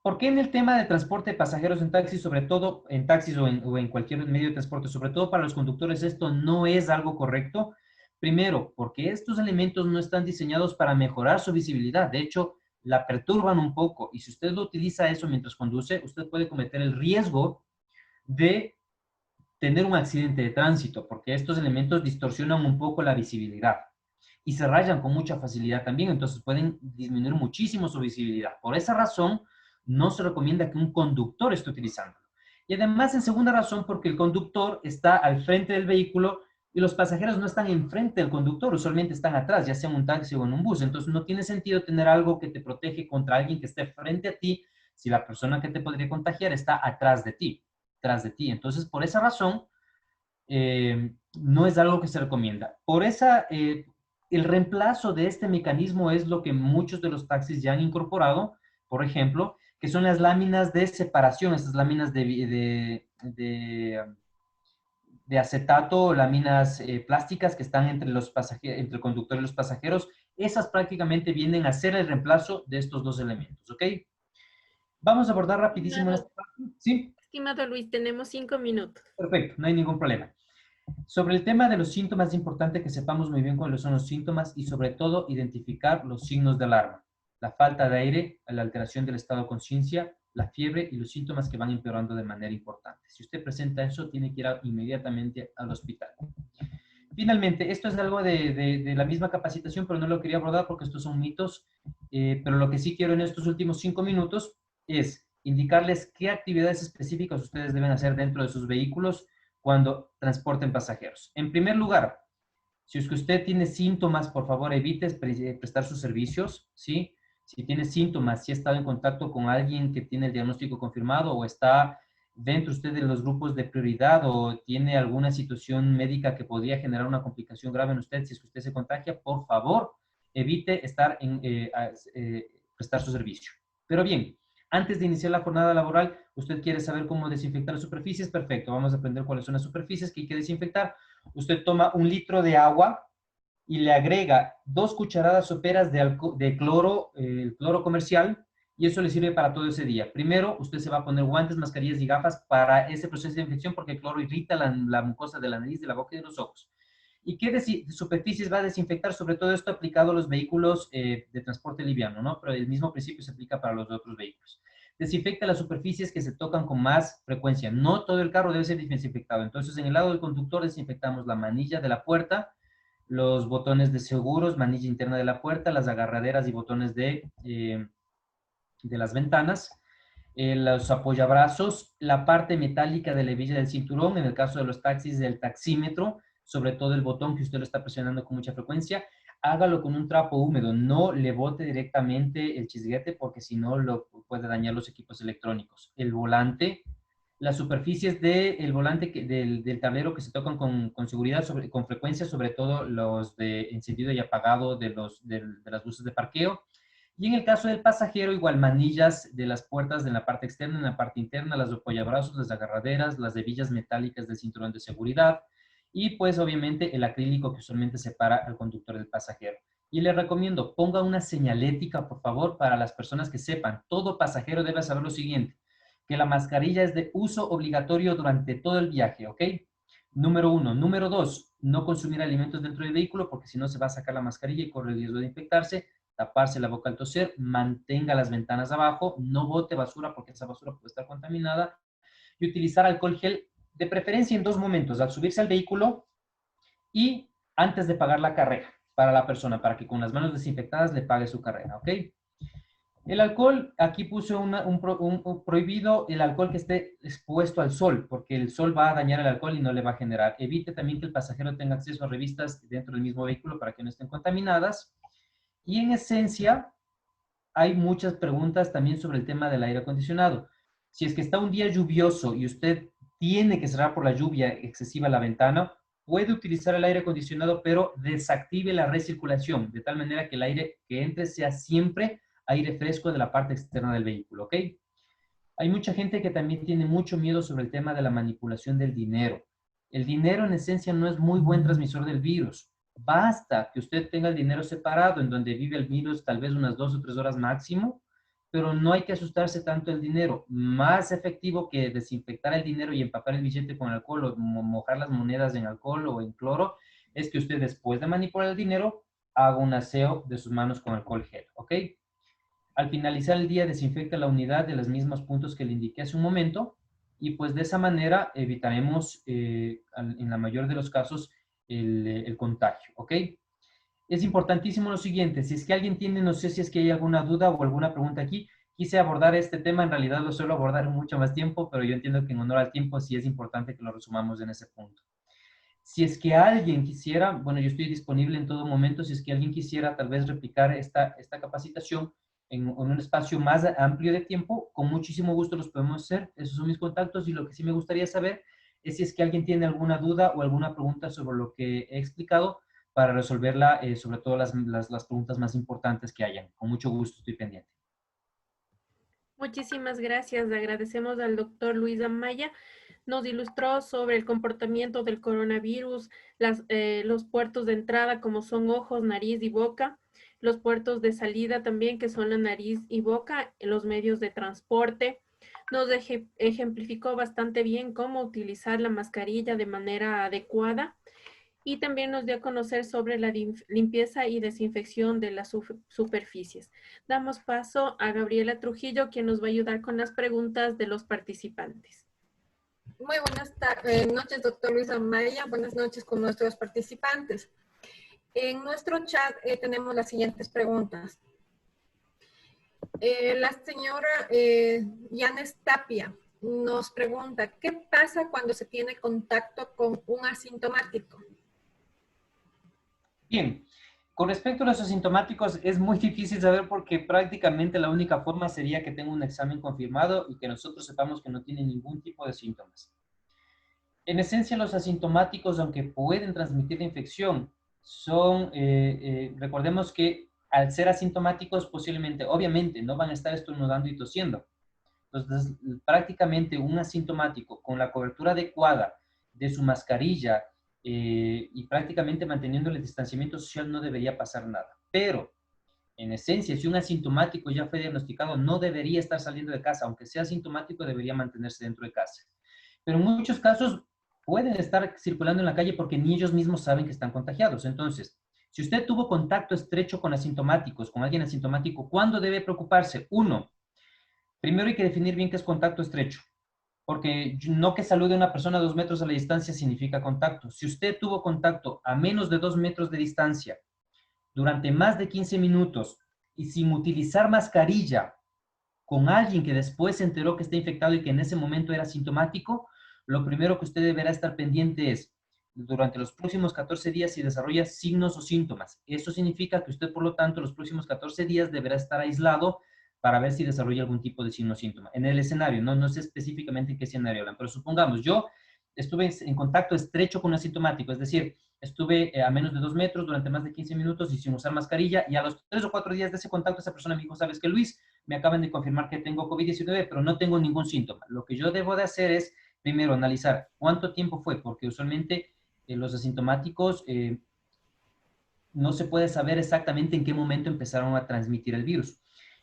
¿Por qué en el tema de transporte de pasajeros en taxis, sobre todo en taxis o en cualquier medio de transporte, sobre todo para los conductores, esto no es algo correcto? Primero, porque estos elementos no están diseñados para mejorar su visibilidad. De hecho, la perturban un poco. Y si usted lo utiliza eso mientras conduce, usted puede cometer el riesgo de tener un accidente de tránsito, porque estos elementos distorsionan un poco la visibilidad y se rayan con mucha facilidad también, entonces pueden disminuir muchísimo su visibilidad. Por esa razón, no se recomienda que un conductor esté utilizándolo. Y además, en segunda razón, porque el conductor está al frente del vehículo y los pasajeros no están enfrente del conductor, usualmente están atrás, ya sea en un taxi o en un bus. Entonces, no tiene sentido tener algo que te protege contra alguien que esté frente a ti si la persona que te podría contagiar está atrás de ti, tras de ti. Entonces, por esa razón, no es algo que se recomienda. El reemplazo de este mecanismo es lo que muchos de los taxis ya han incorporado, por ejemplo, que son las láminas de separación, estas láminas de acetato, láminas plásticas que están entre entre el conductor y los pasajeros. Esas prácticamente vienen a ser el reemplazo de estos dos elementos, ¿ok? Vamos a abordar rapidísimo esta parte. ¿Sí? Estimado Luis, tenemos 5 minutos. Perfecto, no hay ningún problema. Sobre el tema de los síntomas, es importante que sepamos muy bien cuáles son los síntomas y sobre todo identificar los signos de alarma. La falta de aire, la alteración del estado de conciencia, la fiebre y los síntomas que van empeorando de manera importante. Si usted presenta eso, tiene que ir inmediatamente al hospital. Finalmente, esto es algo de la misma capacitación, pero no lo quería abordar porque estos son mitos, pero lo que sí quiero en estos últimos 5 minutos es indicarles qué actividades específicas ustedes deben hacer dentro de sus vehículos cuando transporten pasajeros. En primer lugar, si es que usted tiene síntomas, por favor, evite prestar sus servicios, ¿sí? Si tiene síntomas, si ha estado en contacto con alguien que tiene el diagnóstico confirmado o está dentro usted de los grupos de prioridad o tiene alguna situación médica que podría generar una complicación grave en usted, si es que usted se contagia, por favor, evite prestar su servicio. Pero bien, antes de iniciar la jornada laboral, usted quiere saber cómo desinfectar las superficies, perfecto, vamos a aprender cuáles son las superficies que hay que desinfectar. Usted toma 1 litro de agua y le agrega 2 cucharadas soperas de cloro, el cloro comercial, y eso le sirve para todo ese día. Primero, usted se va a poner guantes, mascarillas y gafas para ese proceso de infección porque el cloro irrita la mucosa de la nariz, de la boca y de los ojos. ¿Y qué superficies va a desinfectar? Sobre todo esto aplicado a los vehículos de transporte liviano, ¿no? Pero el mismo principio se aplica para los otros vehículos. Desinfecta las superficies que se tocan con más frecuencia. No todo el carro debe ser desinfectado. Entonces, en el lado del conductor desinfectamos la manilla de la puerta, los botones de seguros, manilla interna de la puerta, las agarraderas y botones de las ventanas, los apoyabrazos, la parte metálica de la hebilla del cinturón, en el caso de los taxis, del taxímetro, sobre todo el botón que usted lo está presionando con mucha frecuencia, hágalo con un trapo húmedo, no le bote directamente el chisguete porque si no lo puede dañar los equipos electrónicos. El volante, las superficies del volante, del tablero que se tocan con seguridad, con frecuencia, sobre todo los de encendido y apagado de las luces de parqueo. Y en el caso del pasajero, igual manillas de las puertas de la parte externa, en la parte interna, las apoyabrazos, las agarraderas, las hebillas metálicas del cinturón de seguridad y pues obviamente el acrílico que usualmente separa al conductor del pasajero. Y le recomiendo, ponga una señalética, por favor, para las personas que sepan. Todo pasajero debe saber lo siguiente, que la mascarilla es de uso obligatorio durante todo el viaje, ¿ok? Número 1. Número 2, no consumir alimentos dentro del vehículo porque si no se va a sacar la mascarilla y corre el riesgo de infectarse. Taparse la boca al toser, mantenga las ventanas abajo, no bote basura porque esa basura puede estar contaminada y utilizar alcohol gel de preferencia en 2 momentos, al subirse al vehículo y antes de pagar la carrera para la persona, para que con las manos desinfectadas le pague su carrera, ¿ok? El alcohol, aquí puse un prohibido el alcohol que esté expuesto al sol, porque el sol va a dañar el alcohol y no le va a generar. Evite también que el pasajero tenga acceso a revistas dentro del mismo vehículo para que no estén contaminadas. Y en esencia, hay muchas preguntas también sobre el tema del aire acondicionado. Si es que está un día lluvioso y usted tiene que cerrar por la lluvia excesiva la ventana, puede utilizar el aire acondicionado, pero desactive la recirculación, de tal manera que el aire que entre sea siempre aire fresco de la parte externa del vehículo, ¿ok? Hay mucha gente que también tiene mucho miedo sobre el tema de la manipulación del dinero. El dinero en esencia no es muy buen transmisor del virus. Basta que usted tenga el dinero separado en donde vive el virus tal vez unas 2 o 3 horas máximo, pero no hay que asustarse tanto el dinero. Más efectivo que desinfectar el dinero y empapar el billete con alcohol o mojar las monedas en alcohol o en cloro es que usted después de manipular el dinero haga un aseo de sus manos con alcohol gel, ¿ok? Al finalizar el día, desinfecta la unidad de los mismos puntos que le indiqué hace un momento y pues de esa manera evitaremos en la mayor de los casos el contagio, ¿ok? Es importantísimo lo siguiente, si es que alguien tiene, no sé si es que hay alguna duda o alguna pregunta aquí, quise abordar este tema, en realidad lo suelo abordar en mucho más tiempo, pero yo entiendo que en honor al tiempo sí es importante que lo resumamos en ese punto. Si es que alguien quisiera, bueno, yo estoy disponible en todo momento, si es que alguien quisiera tal vez replicar esta capacitación en un espacio más amplio de tiempo, con muchísimo gusto los podemos hacer. Esos son mis contactos y lo que sí me gustaría saber es si es que alguien tiene alguna duda o alguna pregunta sobre lo que he explicado para resolverla, sobre todo las preguntas más importantes que hayan. Con mucho gusto estoy pendiente. Muchísimas gracias. Le agradecemos al doctor Luis Amaya. Nos ilustró sobre el comportamiento del coronavirus, los puertos de entrada como son ojos, nariz y boca, los puertos de salida también que son la nariz y boca, los medios de transporte. Nos ejemplificó bastante bien cómo utilizar la mascarilla de manera adecuada y también nos dio a conocer sobre la limpieza y desinfección de las superficies. Damos paso a Gabriela Trujillo, quien nos va a ayudar con las preguntas de los participantes. Muy buenas noches, doctor Luis Amaya. Buenas noches con nuestros participantes. En nuestro chat tenemos las siguientes preguntas. La señora Yanes Tapia nos pregunta, ¿qué pasa cuando se tiene contacto con un asintomático? Bien, con respecto a los asintomáticos es muy difícil saber porque prácticamente la única forma sería que tenga un examen confirmado y que nosotros sepamos que no tiene ningún tipo de síntomas. En esencia, los asintomáticos, aunque pueden transmitir la infección, recordemos que al ser asintomáticos posiblemente, obviamente, no van a estar estornudando y tosiendo. Entonces, prácticamente un asintomático con la cobertura adecuada de su mascarilla y prácticamente manteniendo el distanciamiento social no debería pasar nada. Pero, en esencia, si un asintomático ya fue diagnosticado, no debería estar saliendo de casa. Aunque sea asintomático, debería mantenerse dentro de casa. Pero en muchos casos pueden estar circulando en la calle porque ni ellos mismos saben que están contagiados. Entonces, si usted tuvo contacto estrecho con asintomáticos, con alguien asintomático, ¿cuándo debe preocuparse? Uno, primero hay que definir bien qué es contacto estrecho, porque no que salude a una persona a 2 metros a la distancia significa contacto. Si usted tuvo contacto a menos de 2 metros de distancia durante más de 15 minutos y sin utilizar mascarilla con alguien que después se enteró que está infectado y que en ese momento era sintomático, lo primero que usted deberá estar pendiente es durante los próximos 14 días si desarrolla signos o síntomas. Eso significa que usted, por lo tanto, los próximos 14 días deberá estar aislado para ver si desarrolla algún tipo de signo o síntoma. En el escenario, no sé específicamente en qué escenario hablan, pero supongamos, yo estuve en contacto estrecho con un asintomático, es decir, estuve a menos de 2 metros durante más de 15 minutos y sin usar mascarilla, y a los 3 o 4 días de ese contacto, esa persona me dijo, ¿sabes qué, Luis? Me acaban de confirmar que tengo COVID-19, pero no tengo ningún síntoma. Lo que yo debo de hacer es, primero, analizar cuánto tiempo fue, porque usualmente los asintomáticos no se puede saber exactamente en qué momento empezaron a transmitir el virus.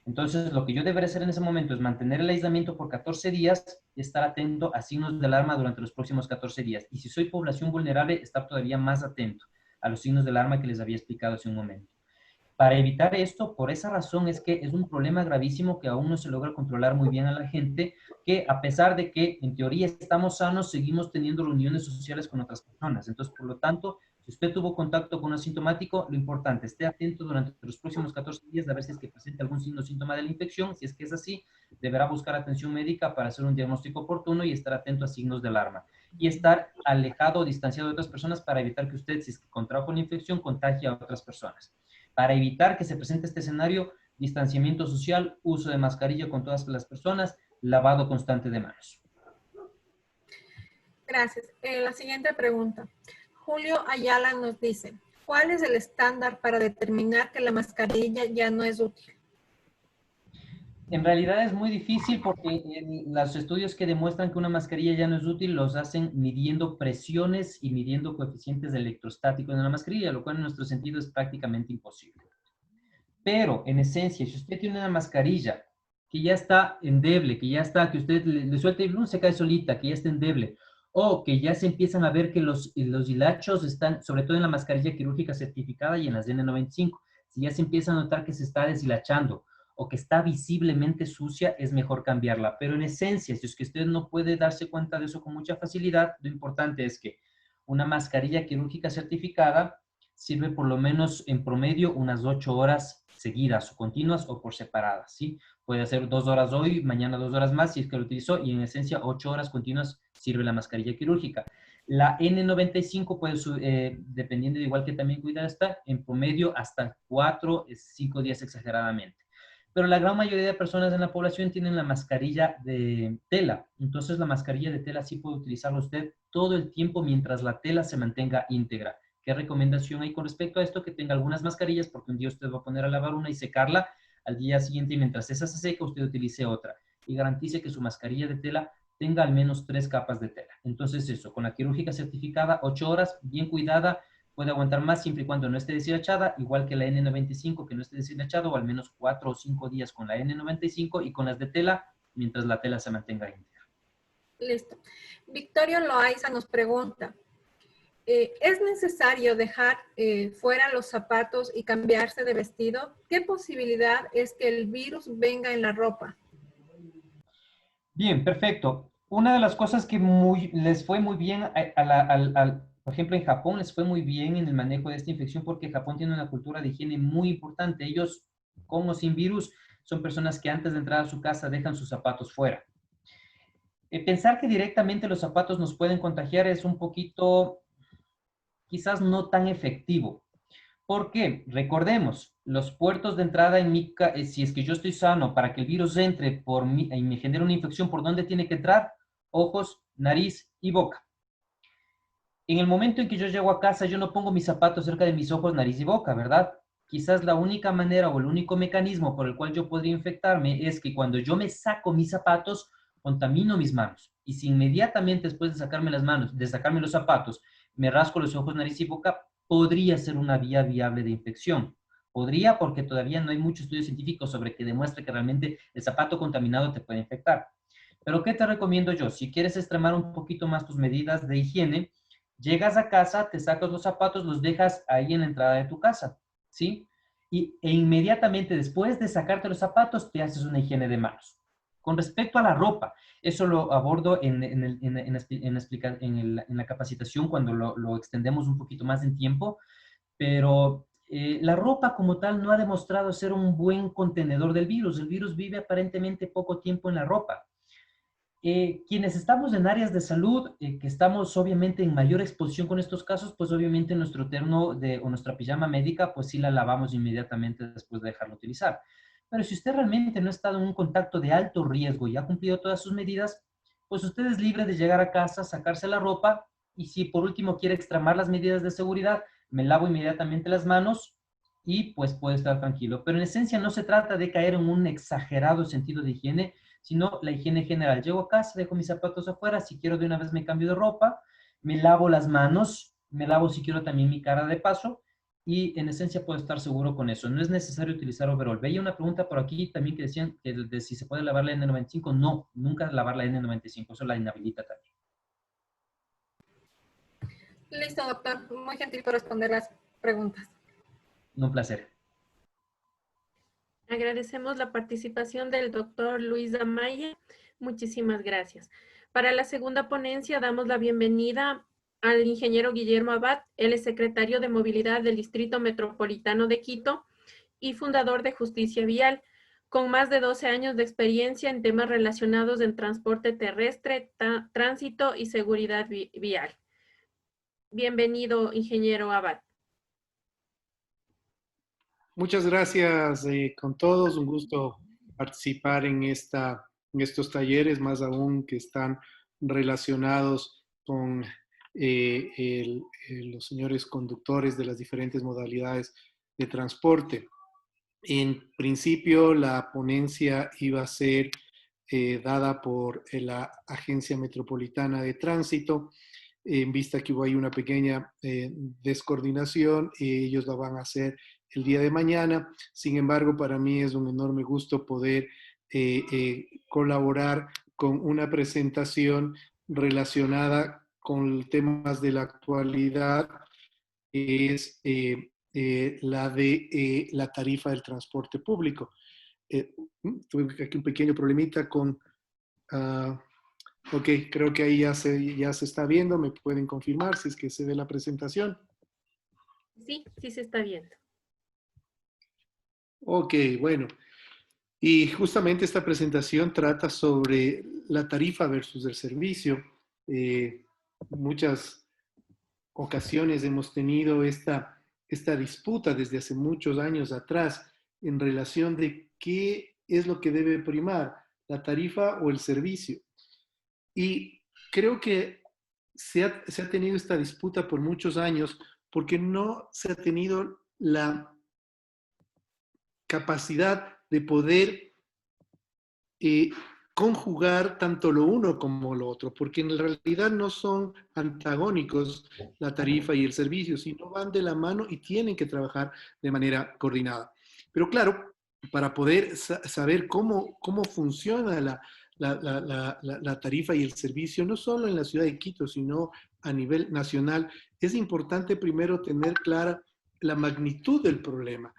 Entonces, lo que yo debería hacer en ese momento es mantener el aislamiento por 14 días y estar atento a signos de alarma durante los próximos 14 días. Y si soy población vulnerable, estar todavía más atento a los signos de alarma que les había explicado hace un momento. Para evitar esto, por esa razón es que es un problema gravísimo que aún no se logra controlar muy bien a la gente, que a pesar de que en teoría estamos sanos, seguimos teniendo reuniones sociales con otras personas. Entonces, por lo tanto, si usted tuvo contacto con un asintomático, lo importante, esté atento durante los próximos 14 días a ver si es que presenta algún signo o síntoma de la infección. Si es que es así, deberá buscar atención médica para hacer un diagnóstico oportuno y estar atento a signos de alarma. Y estar alejado o distanciado de otras personas para evitar que usted, si es que contrajo la infección, contagie a otras personas. Para evitar que se presente este escenario, distanciamiento social, uso de mascarilla con todas las personas, lavado constante de manos. Gracias. La siguiente pregunta. Julio Ayala nos dice, ¿cuál es el estándar para determinar que la mascarilla ya no es útil? En realidad es muy difícil porque los estudios que demuestran que una mascarilla ya no es útil los hacen midiendo presiones y midiendo coeficientes electrostáticos en la mascarilla, lo cual en nuestro sentido es prácticamente imposible. Pero en esencia, si usted tiene una mascarilla que ya está endeble, que ya está, que usted le suelta y se cae solita, que ya está endeble, o que ya se empiezan a ver que los hilachos están, sobre todo en la mascarilla quirúrgica certificada y en las N95, si ya se empieza a notar que se está deshilachando o que está visiblemente sucia, es mejor cambiarla. Pero en esencia, si es que usted no puede darse cuenta de eso con mucha facilidad, lo importante es que una mascarilla quirúrgica certificada sirve por lo menos en promedio unas 8 horas seguidas o continuas o por separadas, ¿sí? Puede hacer 2 horas hoy, mañana 2 horas más si es que lo utilizó y en esencia 8 horas continuas sirve la mascarilla quirúrgica. La N95 puede, dependiendo de igual que también cuidar está, en promedio hasta 4, 5 días exageradamente. Pero la gran mayoría de personas en la población tienen la mascarilla de tela. Entonces la mascarilla de tela sí puede utilizarla usted todo el tiempo mientras la tela se mantenga íntegra. ¿Qué recomendación hay con respecto a esto? Que tenga algunas mascarillas porque un día usted va a poner a lavar una y secarla al día siguiente y mientras esa se seca usted utilice otra. Y garantice que su mascarilla de tela tenga al menos 3 capas de tela. Entonces eso, con la quirúrgica certificada, 8 horas, bien cuidada, puede aguantar más siempre y cuando no esté deshilachada, igual que la N95 que no esté deshilachada, o al menos 4 o 5 días con la N95 y con las de tela, mientras la tela se mantenga íntegra. Listo. Victorio Loaiza nos pregunta, ¿es necesario dejar fuera los zapatos y cambiarse de vestido? ¿Qué posibilidad es que el virus venga en la ropa? Bien, perfecto. Una de las cosas que les fue muy bien, por ejemplo, en Japón les fue muy bien en el manejo de esta infección porque Japón tiene una cultura de higiene muy importante. Ellos, con o sin virus, son personas que antes de entrar a su casa dejan sus zapatos fuera. Pensar que directamente los zapatos nos pueden contagiar es un poquito, quizás no tan efectivo. ¿Por qué? Recordemos, los puertos de entrada si es que yo estoy sano, para que el virus entre por mí y me genere una infección, ¿por dónde tiene que entrar? Ojos, nariz y boca. En el momento en que yo llego a casa, yo no pongo mis zapatos cerca de mis ojos, nariz y boca, ¿verdad? Quizás la única manera o el único mecanismo por el cual yo podría infectarme es que cuando yo me saco mis zapatos, contamino mis manos. Y si inmediatamente después de sacarme las manos, de sacarme los zapatos, me rasco los ojos, nariz y boca, podría ser una vía viable de infección. Podría porque todavía no hay mucho estudio científico sobre que demuestre que realmente el zapato contaminado te puede infectar. Pero ¿qué te recomiendo yo? Si quieres extremar un poquito más tus medidas de higiene, llegas a casa, te sacas los zapatos, los dejas ahí en la entrada de tu casa, ¿sí? E inmediatamente después de sacarte los zapatos, te haces una higiene de manos. Con respecto a la ropa, eso lo abordo en la capacitación cuando lo extendemos un poquito más en tiempo, pero la ropa como tal no ha demostrado ser un buen contenedor del virus. El virus vive aparentemente poco tiempo en la ropa. Quienes estamos en áreas de salud, que estamos obviamente en mayor exposición con estos casos, pues obviamente nuestro terno o nuestra pijama médica, pues sí la lavamos inmediatamente después de dejarlo utilizar. Pero si usted realmente no ha estado en un contacto de alto riesgo y ha cumplido todas sus medidas, pues usted es libre de llegar a casa, sacarse la ropa y si por último quiere extremar las medidas de seguridad, me lavo inmediatamente las manos y pues puede estar tranquilo. Pero en esencia no se trata de caer en un exagerado sentido de higiene, sino la higiene general. Llego a casa, dejo mis zapatos afuera, si quiero de una vez me cambio de ropa, me lavo las manos, me lavo si quiero también mi cara de paso y en esencia puedo estar seguro con eso. No es necesario utilizar overall. Veía una pregunta por aquí también que decían que de si se puede lavar la N95. No, nunca lavar la N95, eso la inhabilita también. Listo, doctor. Muy gentil por responder las preguntas. Un placer. Agradecemos la participación del doctor Luis Amaya. Muchísimas gracias. Para la segunda ponencia damos la bienvenida al ingeniero Guillermo Abad. Él es secretario de Movilidad del Distrito Metropolitano de Quito y fundador de Justicia Vial, con más de 12 años de experiencia en temas relacionados en transporte terrestre, tránsito y seguridad vial. Bienvenido, ingeniero Abad. Muchas gracias con todos. Un gusto participar en esta estos talleres, más aún que están relacionados con los señores conductores de las diferentes modalidades de transporte. En principio, la ponencia iba a ser dada por la Agencia Metropolitana de Tránsito, en vista que hubo ahí una pequeña descoordinación, ellos la van a hacer el día de mañana. Sin embargo, para mí es un enorme gusto poder colaborar con una presentación relacionada con temas de la actualidad, que es la de la tarifa del transporte público. Tuve aquí un pequeño problemita con... ok, creo que ahí ya se está viendo. ¿Me pueden confirmar si es que se ve la presentación? Sí, sí se está viendo. Ok, bueno. Y justamente esta presentación trata sobre la tarifa versus el servicio. Muchas ocasiones hemos tenido esta disputa desde hace muchos años atrás en relación de qué es lo que debe primar, la tarifa o el servicio. Y creo que se ha tenido esta disputa por muchos años porque no se ha tenido la capacidad de poder conjugar tanto lo uno como lo otro, porque en realidad no son antagónicos la tarifa y el servicio, sino van de la mano y tienen que trabajar de manera coordinada. Pero claro, para poder saber cómo funciona la tarifa y el servicio, no solo en la ciudad de Quito, sino a nivel nacional, es importante primero tener clara la magnitud del problema.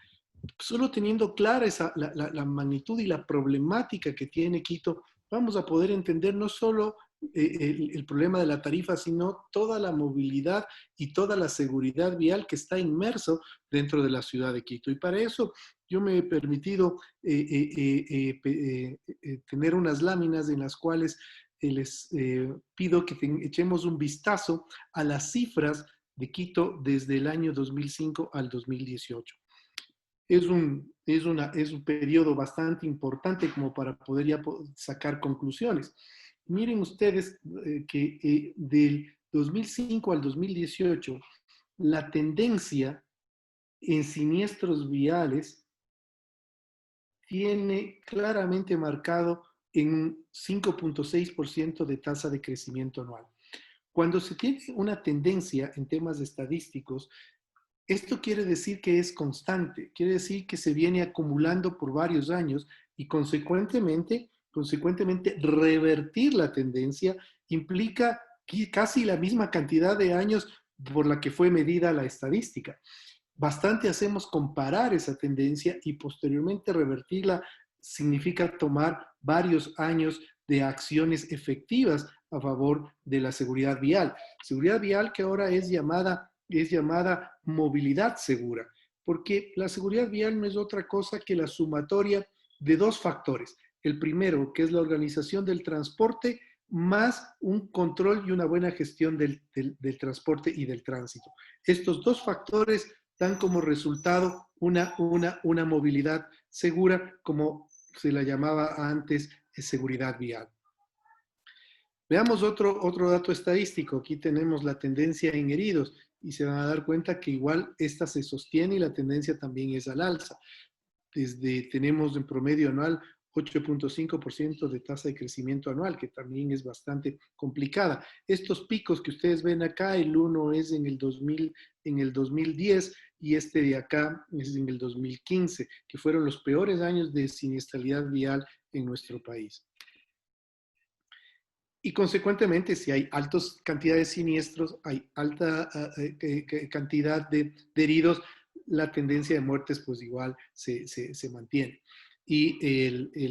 Solo teniendo clara la magnitud y la problemática que tiene Quito, vamos a poder entender no solo el problema de la tarifa, sino toda la movilidad y toda la seguridad vial que está inmerso dentro de la ciudad de Quito. Y para eso yo me he permitido tener unas láminas en las cuales les pido que echemos un vistazo a las cifras de Quito desde el año 2005 al 2018. Es un periodo bastante importante como para poder ya sacar conclusiones. Miren ustedes que del 2005 al 2018, la tendencia en siniestros viales tiene claramente marcado en un 5.6% de tasa de crecimiento anual. Cuando se tiene una tendencia en temas estadísticos, esto quiere decir que es constante, quiere decir que se viene acumulando por varios años y consecuentemente revertir la tendencia implica casi la misma cantidad de años por la que fue medida la estadística. Bastante hacemos comparar esa tendencia y posteriormente revertirla significa tomar varios años de acciones efectivas a favor de la seguridad vial. Seguridad vial que ahora es llamada movilidad segura, porque la seguridad vial no es otra cosa que la sumatoria de dos factores. El primero, que es la organización del transporte, más un control y una buena gestión del transporte y del tránsito. Estos dos factores dan como resultado una movilidad segura, como se la llamaba antes seguridad vial. Veamos otro dato estadístico. Aquí tenemos la tendencia en heridos y se van a dar cuenta que igual esta se sostiene y la tendencia también es al alza. Tenemos en promedio anual 8.5% de tasa de crecimiento anual, que también es bastante complicada. Estos picos que ustedes ven acá, el uno es en el 2010 y este de acá es en el 2015, que fueron los peores años de siniestralidad vial en nuestro país. Y consecuentemente, si hay altas cantidades de siniestros, hay alta cantidad de heridos, la tendencia de muertes pues igual se mantiene. Y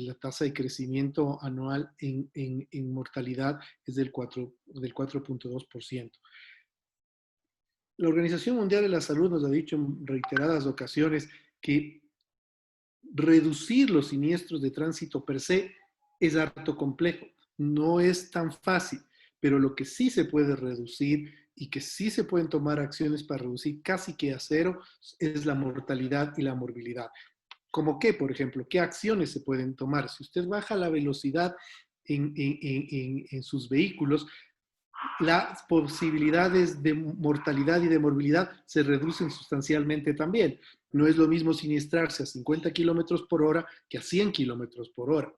la tasa de crecimiento anual en mortalidad es del 4.2%. La Organización Mundial de la Salud nos ha dicho en reiteradas ocasiones que reducir los siniestros de tránsito per se es harto complejo. No es tan fácil, pero lo que sí se puede reducir y que sí se pueden tomar acciones para reducir casi que a cero es la mortalidad y la morbilidad. ¿Cómo qué, por ejemplo? ¿Qué acciones se pueden tomar? Si usted baja la velocidad en sus vehículos, las posibilidades de mortalidad y de morbilidad se reducen sustancialmente también. No es lo mismo siniestrarse a 50 kilómetros por hora que a 100 kilómetros por hora.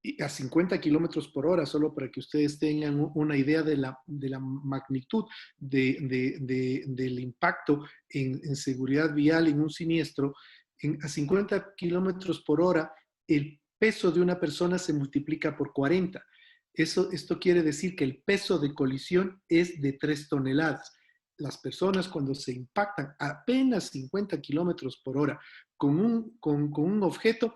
Y a 50 kilómetros por hora, solo para que ustedes tengan una idea de la magnitud del impacto en seguridad vial en un siniestro, a 50 kilómetros por hora, el peso de una persona se multiplica por 40. Esto quiere decir que el peso de colisión es de 3 toneladas. Las personas cuando se impactan a apenas 50 kilómetros por hora con un objeto,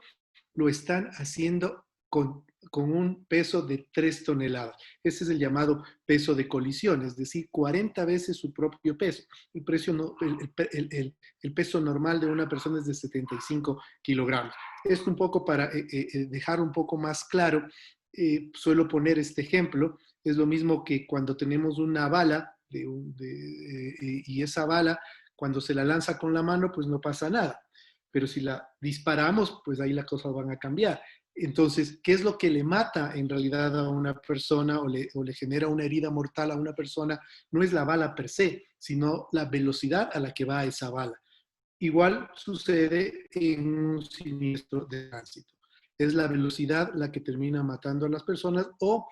lo están haciendo con un peso de 3 toneladas. Ese es el llamado peso de colisión, es decir, 40 veces su propio peso. El peso normal de una persona es de 75 kilogramos. Esto un poco para dejar un poco más claro, suelo poner este ejemplo, es lo mismo que cuando tenemos una bala y esa bala, cuando se la lanza con la mano, pues no pasa nada. Pero si la disparamos, pues ahí las cosas van a cambiar. Entonces, ¿qué es lo que le mata en realidad a una persona o le genera una herida mortal a una persona? No es la bala per se, sino la velocidad a la que va esa bala. Igual sucede en un siniestro de tránsito. Es la velocidad la que termina matando a las personas o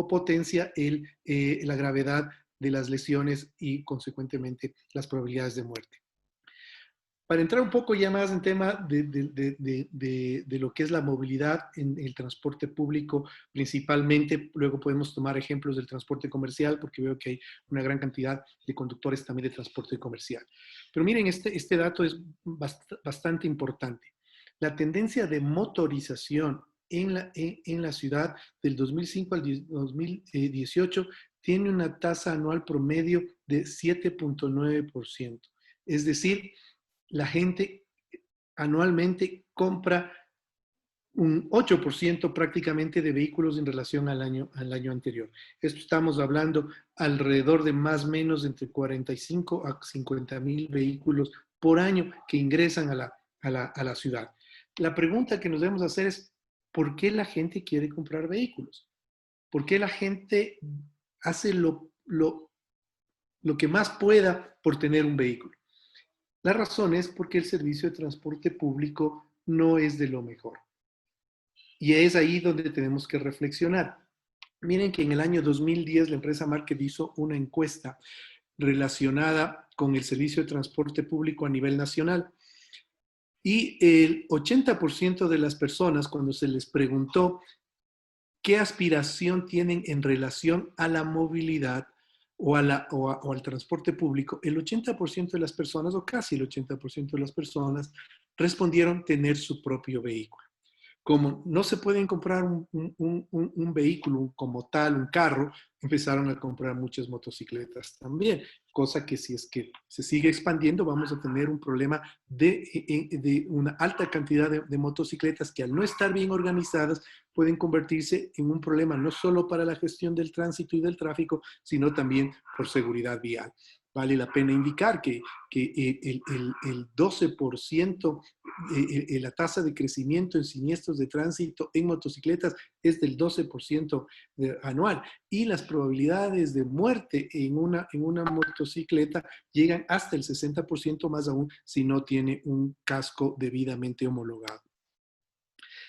potencia la gravedad de las lesiones y consecuentemente las probabilidades de muerte. Para entrar un poco ya más en tema de lo que es la movilidad en el transporte público, principalmente, luego podemos tomar ejemplos del transporte comercial, porque veo que hay una gran cantidad de conductores también de transporte comercial. Pero miren, este dato es bastante importante. La tendencia de motorización en la ciudad del 2005 al 2018 tiene una tasa anual promedio de 7.9%. Es decir, la gente anualmente compra un 8% prácticamente de vehículos en relación al año anterior. Esto estamos hablando alrededor de más o menos entre 45 a 50 mil vehículos por año que ingresan a la ciudad. La pregunta que nos debemos hacer es, ¿por qué la gente quiere comprar vehículos? ¿Por qué la gente hace lo que más pueda por tener un vehículo? La razón es porque el servicio de transporte público no es de lo mejor. Y es ahí donde tenemos que reflexionar. Miren que en el año 2010 la empresa Market hizo una encuesta relacionada con el servicio de transporte público a nivel nacional. Y el 80% de las personas, cuando se les preguntó qué aspiración tienen en relación a la movilidad o al transporte público, el 80% de las personas, o casi el 80% de las personas, respondieron tener su propio vehículo. Como no se pueden comprar un vehículo como tal, un carro, empezaron a comprar muchas motocicletas también, cosa que si es que se sigue expandiendo vamos a tener un problema de una alta cantidad de motocicletas que al no estar bien organizadas pueden convertirse en un problema no solo para la gestión del tránsito y del tráfico, sino también por seguridad vial. Vale la pena indicar que el 12%, la tasa de crecimiento en siniestros de tránsito en motocicletas es del 12% anual y las probabilidades de muerte en una motocicleta llegan hasta el 60%, más aún si no tiene un casco debidamente homologado.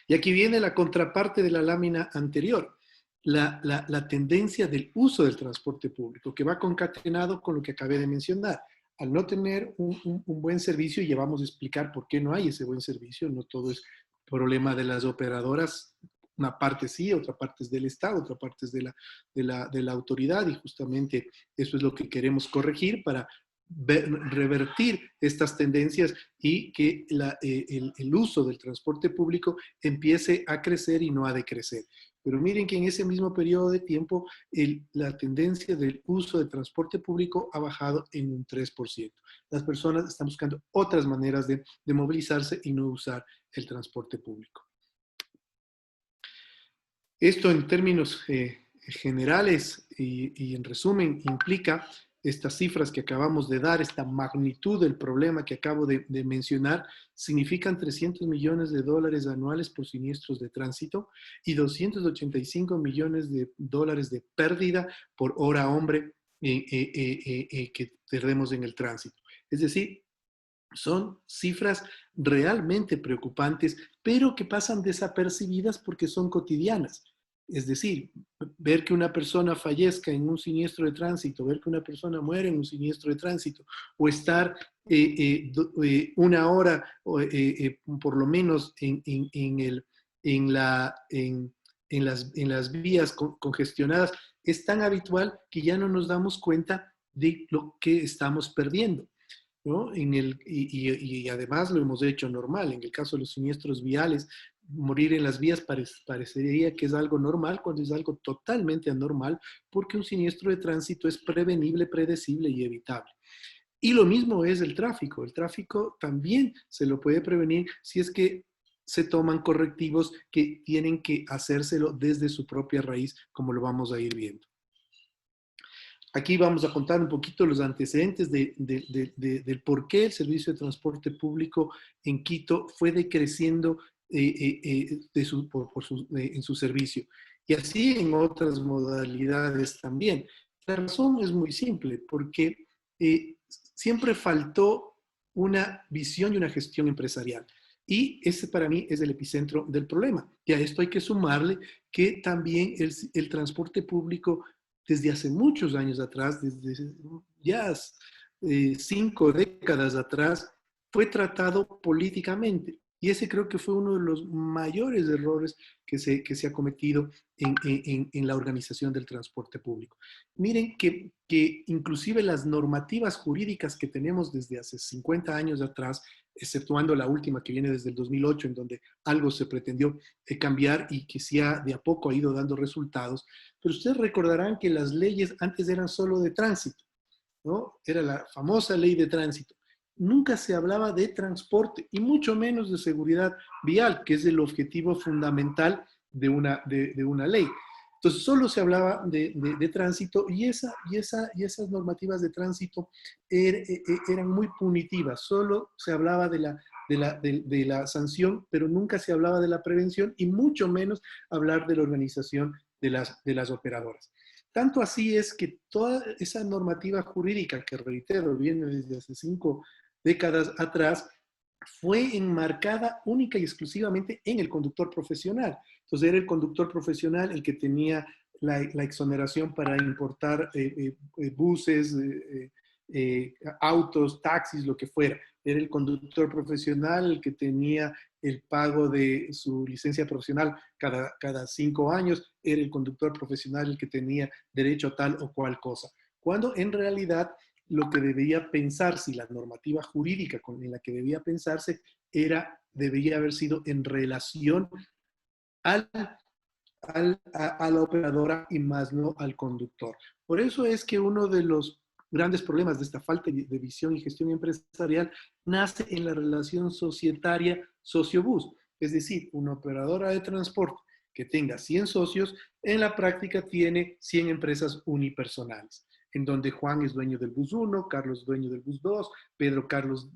Y aquí viene la contraparte de la lámina anterior. La tendencia del uso del transporte público, que va concatenado con lo que acabé de mencionar. Al no tener un buen servicio, y ya vamos a explicar por qué no hay ese buen servicio, no todo es problema de las operadoras, una parte sí, otra parte es del Estado, otra parte es de la autoridad, y justamente eso es lo que queremos corregir para revertir estas tendencias y que el uso del transporte público empiece a crecer y no a decrecer. Pero miren que en ese mismo periodo de tiempo la tendencia del uso del transporte público ha bajado en un 3%. Las personas están buscando otras maneras de movilizarse y no usar el transporte público. Esto en términos generales y en resumen implica estas cifras que acabamos de dar, esta magnitud del problema que acabo de mencionar, significan 300 millones de dólares anuales por siniestros de tránsito y 285 millones de dólares de pérdida por hora hombre que perdemos en el tránsito. Es decir, son cifras realmente preocupantes, pero que pasan desapercibidas porque son cotidianas. Es decir, ver que una persona fallezca en un siniestro de tránsito, ver que una persona muere en un siniestro de tránsito, o estar una hora por lo menos en las vías congestionadas, es tan habitual que ya no nos damos cuenta de lo que estamos perdiendo, ¿no? Y además lo hemos hecho normal. En el caso de los siniestros viales, morir en las vías parecería que es algo normal cuando es algo totalmente anormal, porque un siniestro de tránsito es prevenible, predecible y evitable. Y lo mismo es el tráfico. El tráfico también se lo puede prevenir si es que se toman correctivos que tienen que hacérselo desde su propia raíz, como lo vamos a ir viendo. Aquí vamos a contar un poquito los antecedentes del por qué el servicio de transporte público en Quito fue decreciendo en su servicio. Y así en otras modalidades también. La razón es muy simple, porque siempre faltó una visión y una gestión empresarial. Y ese para mí es el epicentro del problema. Y a esto hay que sumarle que también el transporte público desde hace muchos años atrás, desde ya 5 décadas atrás, fue tratado políticamente. Y ese creo que fue uno de los mayores errores que se ha cometido en la organización del transporte público. Miren que inclusive las normativas jurídicas que tenemos desde hace 50 años atrás, exceptuando la última que viene desde el 2008, en donde algo se pretendió cambiar y que sí de a poco ha ido dando resultados, pero ustedes recordarán que las leyes antes eran solo de tránsito, ¿no? Era la famosa ley de tránsito. Nunca se hablaba de transporte y mucho menos de seguridad vial, que es el objetivo fundamental de una ley. Entonces, solo se hablaba de tránsito y esas normativas de tránsito eran muy punitivas. Solo se hablaba de la sanción, pero nunca se hablaba de la prevención y mucho menos hablar de la organización de las operadoras. Tanto así es que toda esa normativa jurídica, que reitero, viene desde hace 5 décadas atrás, fue enmarcada única y exclusivamente en el conductor profesional. Entonces era el conductor profesional el que tenía la exoneración para importar buses, autos, taxis, lo que fuera. Era el conductor profesional el que tenía el pago de su licencia profesional cada 5 años. Era el conductor profesional el que tenía derecho a tal o cual cosa. Cuando en realidad lo que debía pensarse y la normativa jurídica en la que debía pensarse debería haber sido en relación a la operadora y más no al conductor. Por eso es que uno de los grandes problemas de esta falta de visión y gestión empresarial nace en la relación societaria socio-bus. Es decir, una operadora de transporte que tenga 100 socios, en la práctica tiene 100 empresas unipersonales, en donde Juan es dueño del bus 1, Carlos dueño del bus 2, Carlos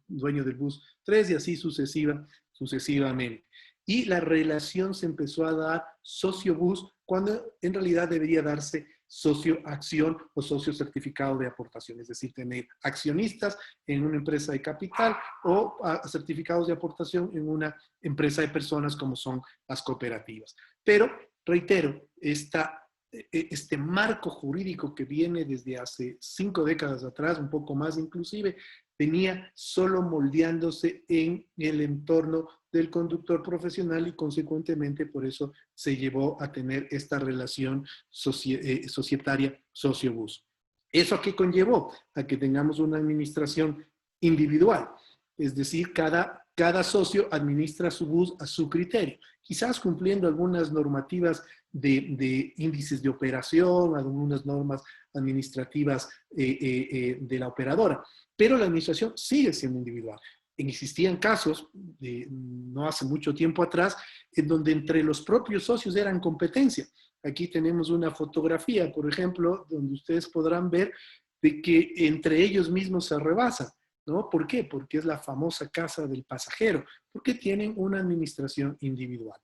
dueño del bus 3 y así sucesivamente. Y la relación se empezó a dar socio-bus cuando en realidad debería darse socio-acción o socio-certificado de aportación, es decir, tener accionistas en una empresa de capital o certificados de aportación en una empresa de personas como son las cooperativas. Pero, reitero, este marco jurídico que viene desde hace 5 décadas atrás, un poco más inclusive, venía solo moldeándose en el entorno del conductor profesional y consecuentemente por eso se llevó a tener esta relación societaria socio-bus. ¿Eso a qué conllevó? A que tengamos una administración individual, es decir, cada socio administra su bus a su criterio, quizás cumpliendo algunas normativas de índices de operación, algunas normas administrativas de la operadora, pero la administración sigue siendo individual. Existían casos, no hace mucho tiempo atrás, en donde entre los propios socios eran competencia. Aquí tenemos una fotografía, por ejemplo, donde ustedes podrán ver de que entre ellos mismos se rebasan, ¿no? ¿Por qué? Porque es la famosa casa del pasajero, porque tienen una administración individual.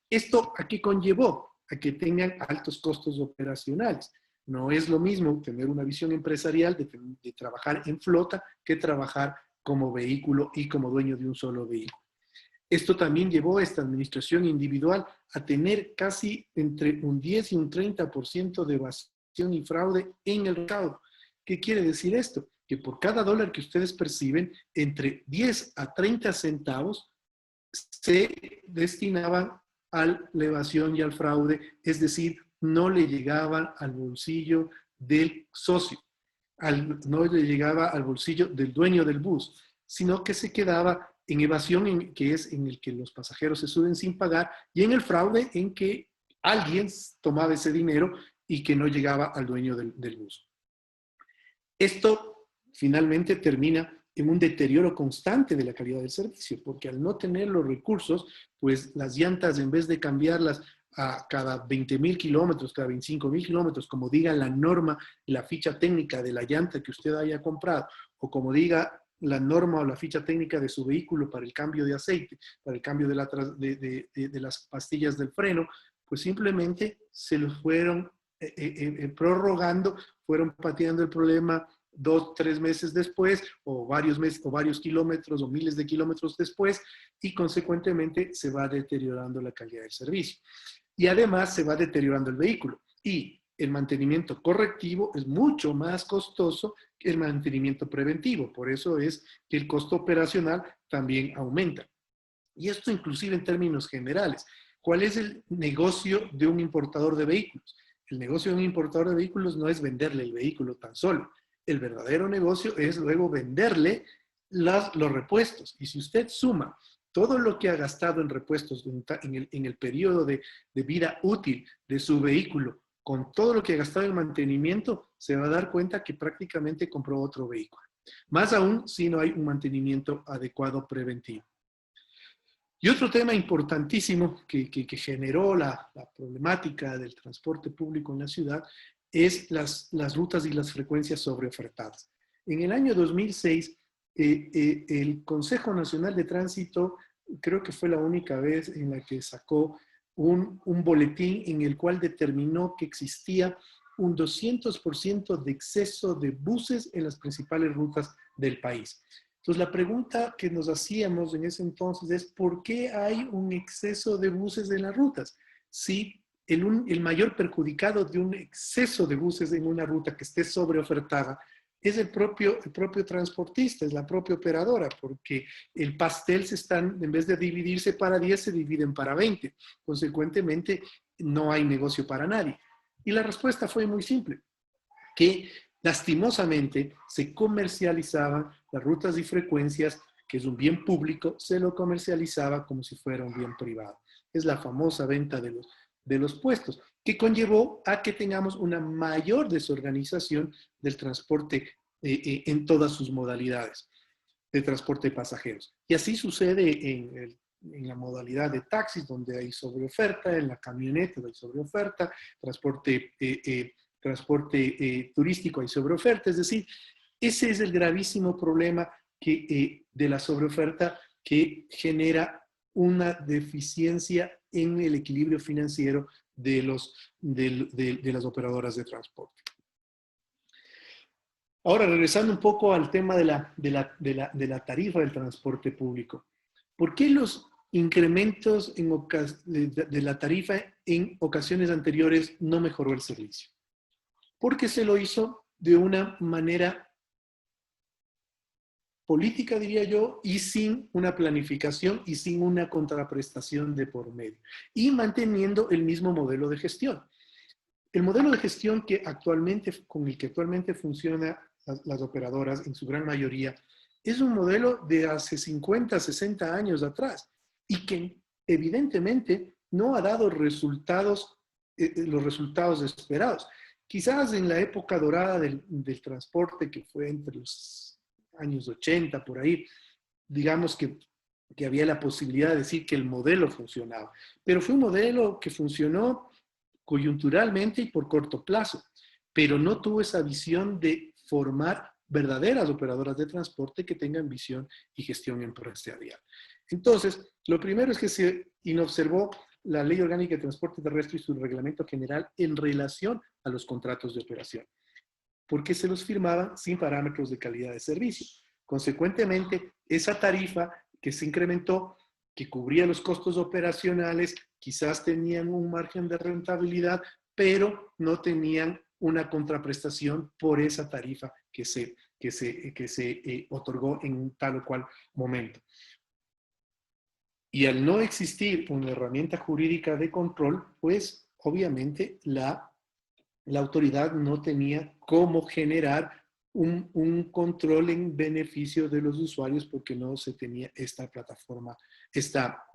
¿Esto a qué conllevó? A que tengan altos costos operacionales. No es lo mismo tener una visión empresarial de trabajar en flota que trabajar como vehículo y como dueño de un solo vehículo. Esto también llevó a esta administración individual a tener casi entre un 10 y un 30% de evasión y fraude en el recaudo. ¿Qué quiere decir esto? Que por cada dólar que ustedes perciben, entre 10 a 30 centavos se destinaban a la evasión y al fraude, es decir, no le llegaban al bolsillo del socio, no le llegaba al bolsillo del dueño del bus, sino que se quedaba en evasión, que es en el que los pasajeros se suben sin pagar, y en el fraude, en que alguien tomaba ese dinero y que no llegaba al dueño del bus. Esto finalmente termina en un deterioro constante de la calidad del servicio, porque al no tener los recursos, pues las llantas, en vez de cambiarlas a cada 20.000 kilómetros, cada 25.000 kilómetros, como diga la norma, la ficha técnica de la llanta que usted haya comprado, o como diga la norma o la ficha técnica de su vehículo para el cambio de aceite, para el cambio de las pastillas del freno, pues simplemente se los fueron prorrogando, fueron pateando el problema 2, 3 meses después, o varios meses, o varios kilómetros, o miles de kilómetros después, y consecuentemente se va deteriorando la calidad del servicio. Y además se va deteriorando el vehículo. Y el mantenimiento correctivo es mucho más costoso que el mantenimiento preventivo. Por eso es que el costo operacional también aumenta. Y esto inclusive en términos generales. ¿Cuál es el negocio de un importador de vehículos? El negocio de un importador de vehículos no es venderle el vehículo tan solo. El verdadero negocio es luego venderle los repuestos. Y si usted suma todo lo que ha gastado en repuestos en el periodo de vida útil de su vehículo, con todo lo que ha gastado en mantenimiento, se va a dar cuenta que prácticamente compró otro vehículo. Más aún si no hay un mantenimiento adecuado preventivo. Y otro tema importantísimo que generó la problemática del transporte público en la ciudad es las rutas y las frecuencias sobreofertadas. En el año 2006, el Consejo Nacional de Tránsito creo que fue la única vez en la que sacó un boletín en el cual determinó que existía un 200% de exceso de buses en las principales rutas del país. Entonces, la pregunta que nos hacíamos en ese entonces es ¿por qué hay un exceso de buses en las rutas? Si el mayor perjudicado de un exceso de buses en una ruta que esté sobreofertada es el propio transportista, es la propia operadora, porque el pastel en vez de dividirse para 10, se dividen para 20. Consecuentemente, no hay negocio para nadie. Y la respuesta fue muy simple, que lastimosamente se comercializaban las rutas y frecuencias, que es un bien público, se lo comercializaba como si fuera un bien privado. Es la famosa venta de los puestos, que conllevó a que tengamos una mayor desorganización del transporte en todas sus modalidades de transporte de pasajeros. Y así sucede en la modalidad de taxis, donde hay sobreoferta, en la camioneta hay sobreoferta, transporte turístico hay sobreoferta. Es decir, ese es el gravísimo problema de la sobreoferta, que genera una deficiencia en el equilibrio financiero de las operadoras de transporte. Ahora, regresando un poco al tema de la tarifa del transporte público. ¿Por qué los incrementos de la tarifa en ocasiones anteriores no mejoró el servicio? Porque se lo hizo de una manera política, diría yo, y sin una planificación y sin una contraprestación de por medio, y manteniendo el mismo modelo de gestión. El modelo de gestión con el que actualmente funcionan las operadoras, en su gran mayoría, es un modelo de hace 50, 60 años atrás, y que evidentemente no ha dado los resultados esperados. Quizás en la época dorada del transporte, que fue entre los años 80, por ahí, digamos que había la posibilidad de decir que el modelo funcionaba. Pero fue un modelo que funcionó coyunturalmente y por corto plazo, pero no tuvo esa visión de formar verdaderas operadoras de transporte que tengan visión y gestión empresarial. Entonces, lo primero es que se inobservó la Ley Orgánica de Transporte Terrestre y su reglamento general en relación a los contratos de operación, porque se los firmaban sin parámetros de calidad de servicio. Consecuentemente, esa tarifa que se incrementó, que cubría los costos operacionales, quizás tenían un margen de rentabilidad, pero no tenían una contraprestación por esa tarifa que se otorgó en un tal o cual momento. Y al no existir una herramienta jurídica de control, pues obviamente la autoridad no tenía cómo generar un control en beneficio de los usuarios porque no se tenía esta plataforma, esta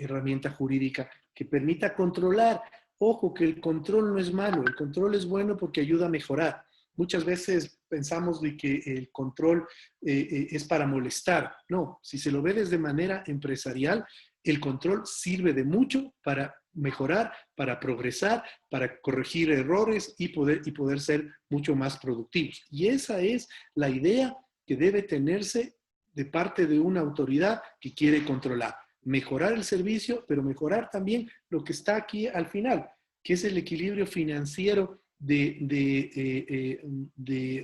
herramienta jurídica que permita controlar. Ojo, que el control no es malo, el control es bueno porque ayuda a mejorar. Muchas veces pensamos de que el control es para molestar. No, si se lo ve desde manera empresarial, el control sirve de mucho para mejorar, para progresar, para corregir errores y poder ser mucho más productivos. Y esa es la idea que debe tenerse de parte de una autoridad que quiere controlar. Mejorar el servicio, pero mejorar también lo que está aquí al final, que es el equilibrio financiero de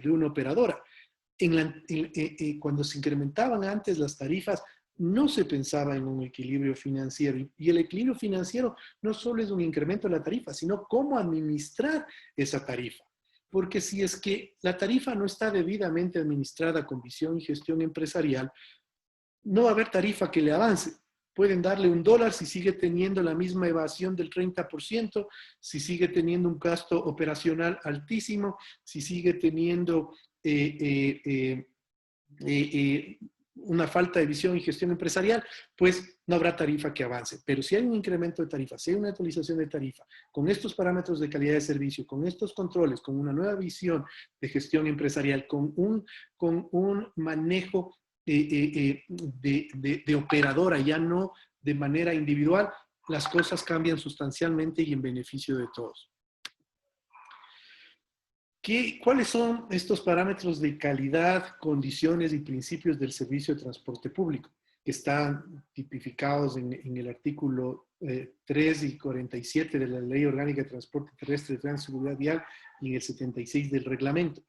una operadora. Cuando se incrementaban antes las tarifas, no se pensaba en un equilibrio financiero. Y el equilibrio financiero no solo es un incremento de la tarifa, sino cómo administrar esa tarifa. Porque si es que la tarifa no está debidamente administrada con visión y gestión empresarial, no va a haber tarifa que le avance. Pueden darle $1 si sigue teniendo la misma evasión del 30%, si sigue teniendo un gasto operacional altísimo, si sigue teniendo una falta de visión y gestión empresarial, pues no habrá tarifa que avance. Pero si hay un incremento de tarifa, si hay una actualización de tarifa, con estos parámetros de calidad de servicio, con estos controles, con una nueva visión de gestión empresarial, con un manejo de operadora, ya no de manera individual, las cosas cambian sustancialmente y en beneficio de todos. ¿Cuáles son estos parámetros de calidad, condiciones y principios del servicio de transporte público? Que están tipificados en el artículo 3 y 47 de la Ley Orgánica de Transporte Terrestre de Tránsito y Seguridad Vial y en el 76 del reglamento.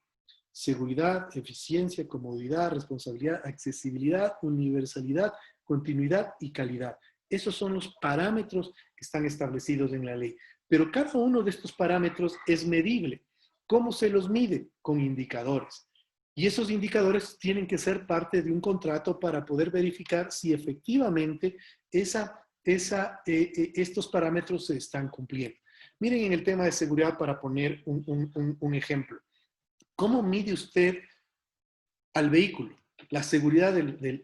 Seguridad, eficiencia, comodidad, responsabilidad, accesibilidad, universalidad, continuidad y calidad. Esos son los parámetros que están establecidos en la ley. Pero cada uno de estos parámetros es medible. ¿Cómo se los mide? Con indicadores. Y esos indicadores tienen que ser parte de un contrato para poder verificar si efectivamente estos parámetros se están cumpliendo. Miren en el tema de seguridad para poner un ejemplo. ¿Cómo mide usted al vehículo? La seguridad del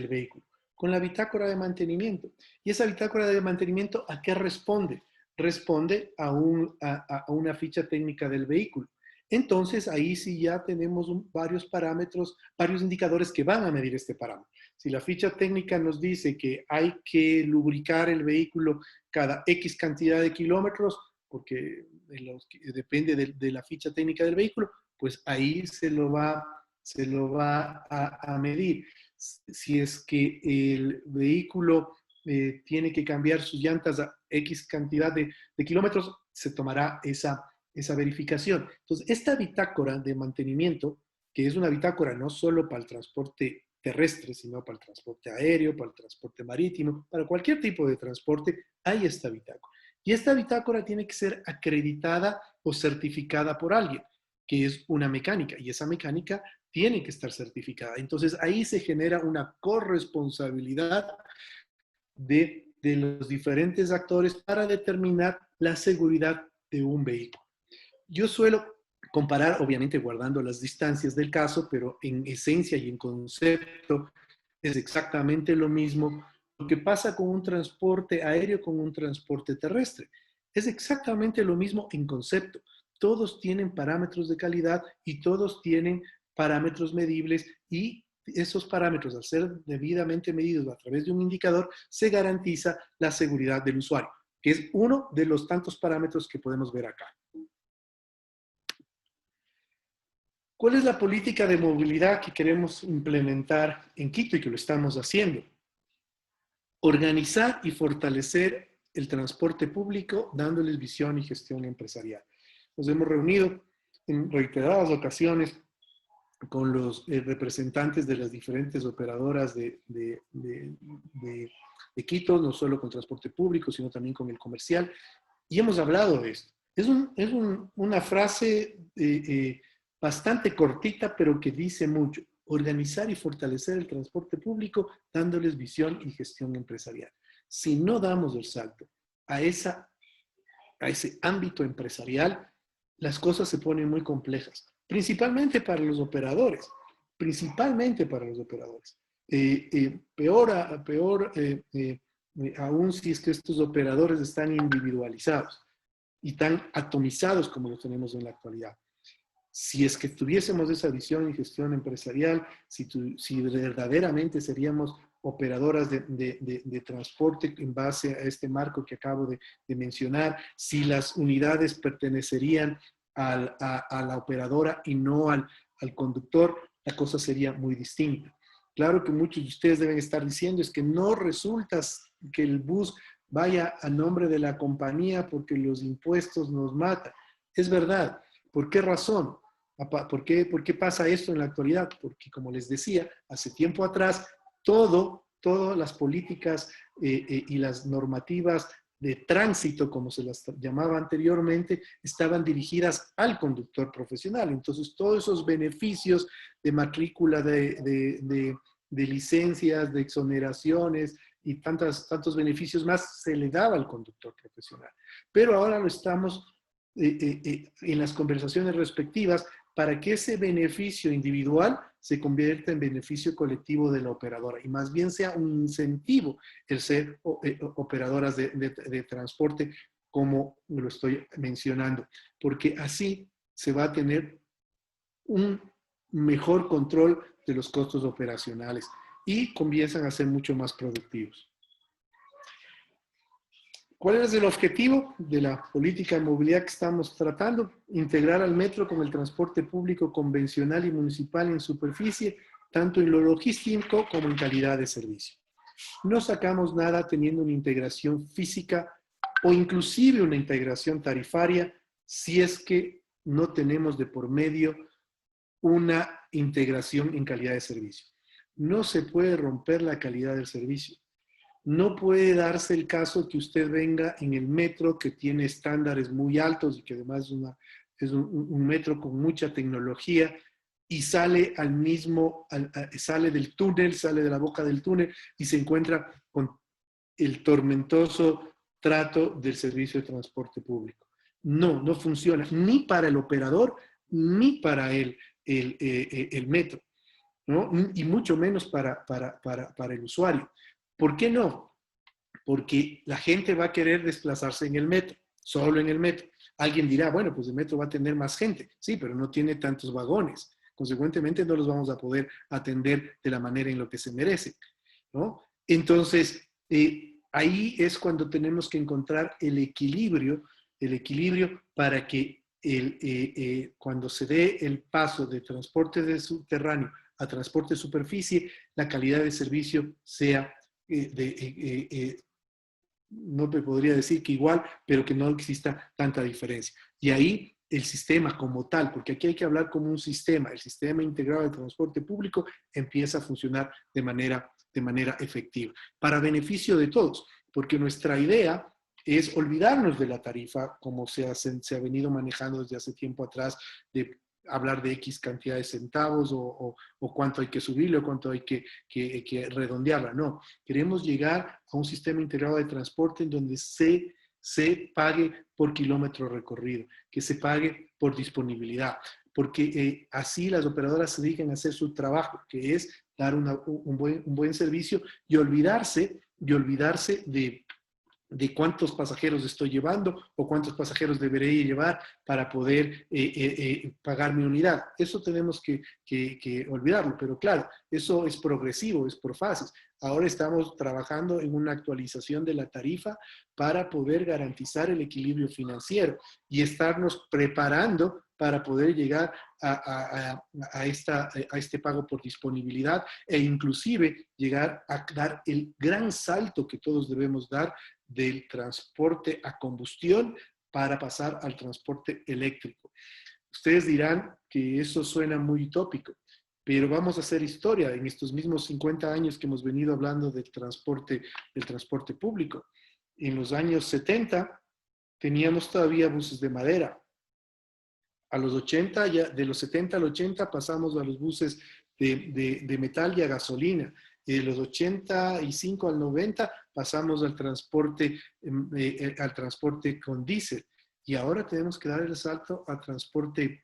vehículo. Con la bitácora de mantenimiento. ¿Y esa bitácora de mantenimiento a qué responde? Responde a una ficha técnica del vehículo. Entonces, ahí sí ya tenemos varios parámetros, varios indicadores que van a medir este parámetro. Si la ficha técnica nos dice que hay que lubricar el vehículo cada X cantidad de kilómetros, porque depende de la ficha técnica del vehículo, pues ahí se lo va a medir. Si es que el vehículo tiene que cambiar sus llantas a X cantidad de kilómetros, se tomará esa verificación. Entonces, esta bitácora de mantenimiento, que es una bitácora no solo para el transporte terrestre, sino para el transporte aéreo, para el transporte marítimo, para cualquier tipo de transporte, hay esta bitácora. Y esta bitácora tiene que ser acreditada o certificada por alguien, que es una mecánica, y esa mecánica tiene que estar certificada. Entonces, ahí se genera una corresponsabilidad de los diferentes actores para determinar la seguridad de un vehículo. Yo suelo comparar, obviamente guardando las distancias del caso, pero en esencia y en concepto es exactamente lo mismo. Lo que pasa con un transporte aéreo con un transporte terrestre. Es exactamente lo mismo en concepto. Todos tienen parámetros de calidad y todos tienen parámetros medibles y esos parámetros, al ser debidamente medidos a través de un indicador, se garantiza la seguridad del usuario, que es uno de los tantos parámetros que podemos ver acá. ¿Cuál es la política de movilidad que queremos implementar en Quito y que lo estamos haciendo? Organizar y fortalecer el transporte público dándoles visión y gestión empresarial. Nos hemos reunido en reiteradas ocasiones con los representantes de las diferentes operadoras de Quito, no solo con transporte público, sino también con el comercial, y hemos hablado de esto. Es una frase bastante cortita, pero que dice mucho. Organizar y fortalecer el transporte público dándoles visión y gestión empresarial. Si no damos el salto a ese ámbito empresarial, las cosas se ponen muy complejas, principalmente para los operadores, peor aún si es que estos operadores están individualizados y tan atomizados como los tenemos en la actualidad. Si es que tuviésemos esa visión y gestión empresarial, si verdaderamente seríamos operadoras de transporte en base a este marco que acabo de mencionar, si las unidades pertenecerían a la operadora y no al conductor, la cosa sería muy distinta. Claro que muchos de ustedes deben estar diciendo es que no resulta que el bus vaya a nombre de la compañía porque los impuestos nos matan. Es verdad. ¿Por qué razón? ¿Por qué pasa esto en la actualidad? Porque, como les decía, hace tiempo atrás, todas las políticas y las normativas de tránsito, como se las llamaba anteriormente, estaban dirigidas al conductor profesional. Entonces, todos esos beneficios de matrícula, de licencias, de exoneraciones y tantos beneficios más se le daba al conductor profesional. Pero ahora lo estamos en las conversaciones respectivas para que ese beneficio individual se convierta en beneficio colectivo de la operadora y más bien sea un incentivo el ser operadoras de transporte como lo estoy mencionando, porque así se va a tener un mejor control de los costos operacionales y comienzan a ser mucho más productivos. ¿Cuál es el objetivo de la política de movilidad que estamos tratando? Integrar al metro con el transporte público convencional y municipal en superficie, tanto en lo logístico como en calidad de servicio. No sacamos nada teniendo una integración física o inclusive una integración tarifaria si es que no tenemos de por medio una integración en calidad de servicio. No se puede romper la calidad del servicio. No puede darse el caso que usted venga en el metro que tiene estándares muy altos y que además es un metro con mucha tecnología y sale sale del túnel, sale de la boca del túnel y se encuentra con el tormentoso trato del servicio de transporte público. No funciona ni para el operador ni para el metro, ¿no? Y mucho menos para el usuario. ¿Por qué no? Porque la gente va a querer desplazarse en el metro, solo en el metro. Alguien dirá, bueno, pues el metro va a tener más gente. Sí, pero no tiene tantos vagones. Consecuentemente, no los vamos a poder atender de la manera en lo que se merecen, ¿no? Entonces, ahí es cuando tenemos que encontrar el equilibrio para que cuando se dé el paso de transporte de subterráneo a transporte de superficie, la calidad de servicio sea no me podría decir que igual, pero que no exista tanta diferencia. Y ahí el sistema como tal, porque aquí hay que hablar como un sistema, el sistema integrado de transporte público empieza a funcionar de manera efectiva, para beneficio de todos, porque nuestra idea es olvidarnos de la tarifa como se ha venido manejando desde hace tiempo atrás, de hablar de X cantidad de centavos o cuánto hay que subirle o cuánto hay que redondearla. No, queremos llegar a un sistema integrado de transporte en donde se pague por kilómetro recorrido, que se pague por disponibilidad, porque así las operadoras se dedican a hacer su trabajo, que es dar un buen servicio y olvidarse de de cuántos pasajeros estoy llevando o cuántos pasajeros debería llevar para poder pagar mi unidad. Eso tenemos que olvidarlo, pero claro, eso es progresivo, es por fases. Ahora estamos trabajando en una actualización de la tarifa para poder garantizar el equilibrio financiero y estarnos preparando para poder llegar a este pago por disponibilidad e inclusive llegar a dar el gran salto que todos debemos dar del transporte a combustión para pasar al transporte eléctrico. Ustedes dirán que eso suena muy utópico, pero vamos a hacer historia en estos mismos 50 años que hemos venido hablando del transporte público. En los años 70 teníamos todavía buses de madera. A los 80, ya, de los 70 al 80 pasamos a los buses de metal y a gasolina. De los 85 al 90 pasamos al transporte con diésel. Y ahora tenemos que dar el salto a transporte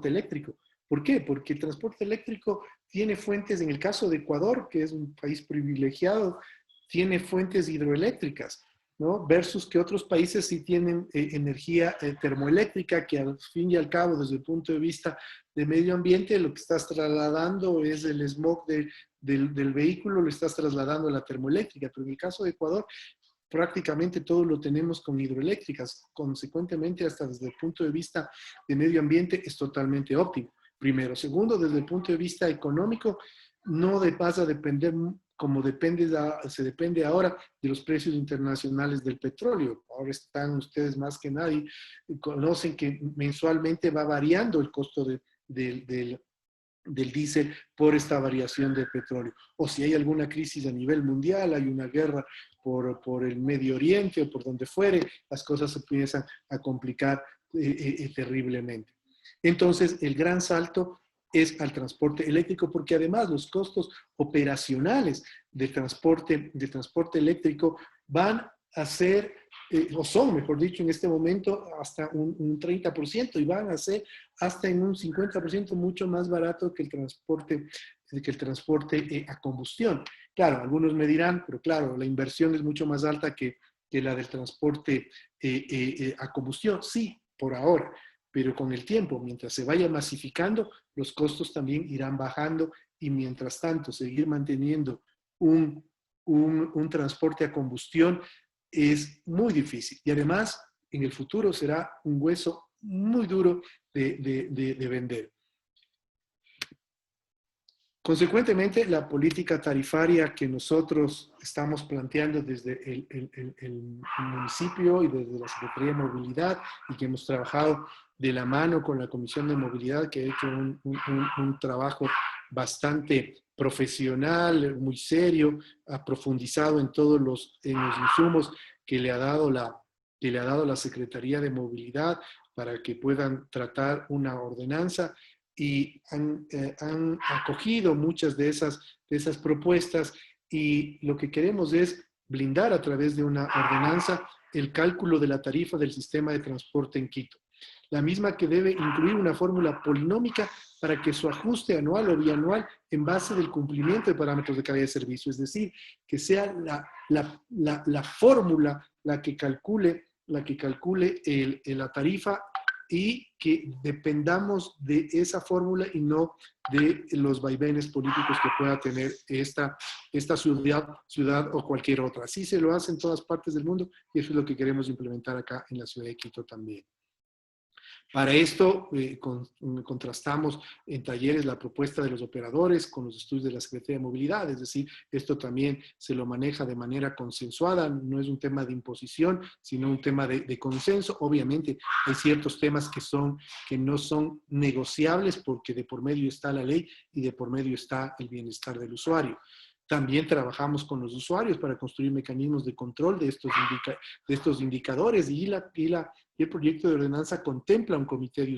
eléctrico. ¿Por qué? Porque el transporte eléctrico tiene fuentes, en el caso de Ecuador, que es un país privilegiado, tiene fuentes hidroeléctricas, ¿no? Versus que otros países sí tienen energía termoeléctrica, que al fin y al cabo, desde el punto de vista de medio ambiente, lo que estás trasladando es el smog del vehículo, lo estás trasladando a la termoeléctrica. Pero en el caso de Ecuador, prácticamente todo lo tenemos con hidroeléctricas. Consecuentemente, hasta desde el punto de vista de medio ambiente, es totalmente óptimo. Primero. Segundo, desde el punto de vista económico, no vas a depender como se depende ahora de los precios internacionales del petróleo. Ahora están ustedes más que nadie, conocen que mensualmente va variando el costo del diésel por esta variación del petróleo. O si hay alguna crisis a nivel mundial, hay una guerra por el Medio Oriente o por donde fuere, las cosas se empiezan a complicar terriblemente. Entonces, el gran salto es al transporte eléctrico, porque además los costos operacionales del transporte eléctrico van a ser, o son, mejor dicho, en este momento hasta un 30% y van a ser hasta en un 50% mucho más barato que el transporte a combustión. Claro, algunos me dirán, pero claro, la inversión es mucho más alta que la del transporte a combustión. Sí, por ahora. Pero con el tiempo, mientras se vaya masificando, los costos también irán bajando y mientras tanto seguir manteniendo un transporte a combustión es muy difícil. Y además, en el futuro será un hueso muy duro de vender. Consecuentemente, la política tarifaria que nosotros estamos planteando desde el municipio y desde la Secretaría de Movilidad y que hemos trabajado de la mano con la Comisión de Movilidad, que ha hecho un trabajo bastante profesional, muy serio, ha profundizado en todos los insumos que le ha dado la Secretaría de Movilidad para que puedan tratar una ordenanza, y han acogido muchas de esas propuestas, y lo que queremos es blindar a través de una ordenanza el cálculo de la tarifa del sistema de transporte en Quito. La misma que debe incluir una fórmula polinómica para que su ajuste anual o bianual en base del cumplimiento de parámetros de calidad de servicio, es decir, que sea la fórmula la que calcule la tarifa y que dependamos de esa fórmula y no de los vaivenes políticos que pueda tener esta ciudad o cualquier otra. Así se lo hace en todas partes del mundo y eso es lo que queremos implementar acá en la ciudad de Quito también. Para esto contrastamos en talleres la propuesta de los operadores con los estudios de la Secretaría de Movilidad, es decir, esto también se lo maneja de manera consensuada, no es un tema de imposición, sino un tema de consenso. Obviamente hay ciertos temas que no son negociables porque de por medio está la ley y de por medio está el bienestar del usuario. También trabajamos con los usuarios para construir mecanismos de control de estos indicadores y el proyecto de ordenanza contempla un comité de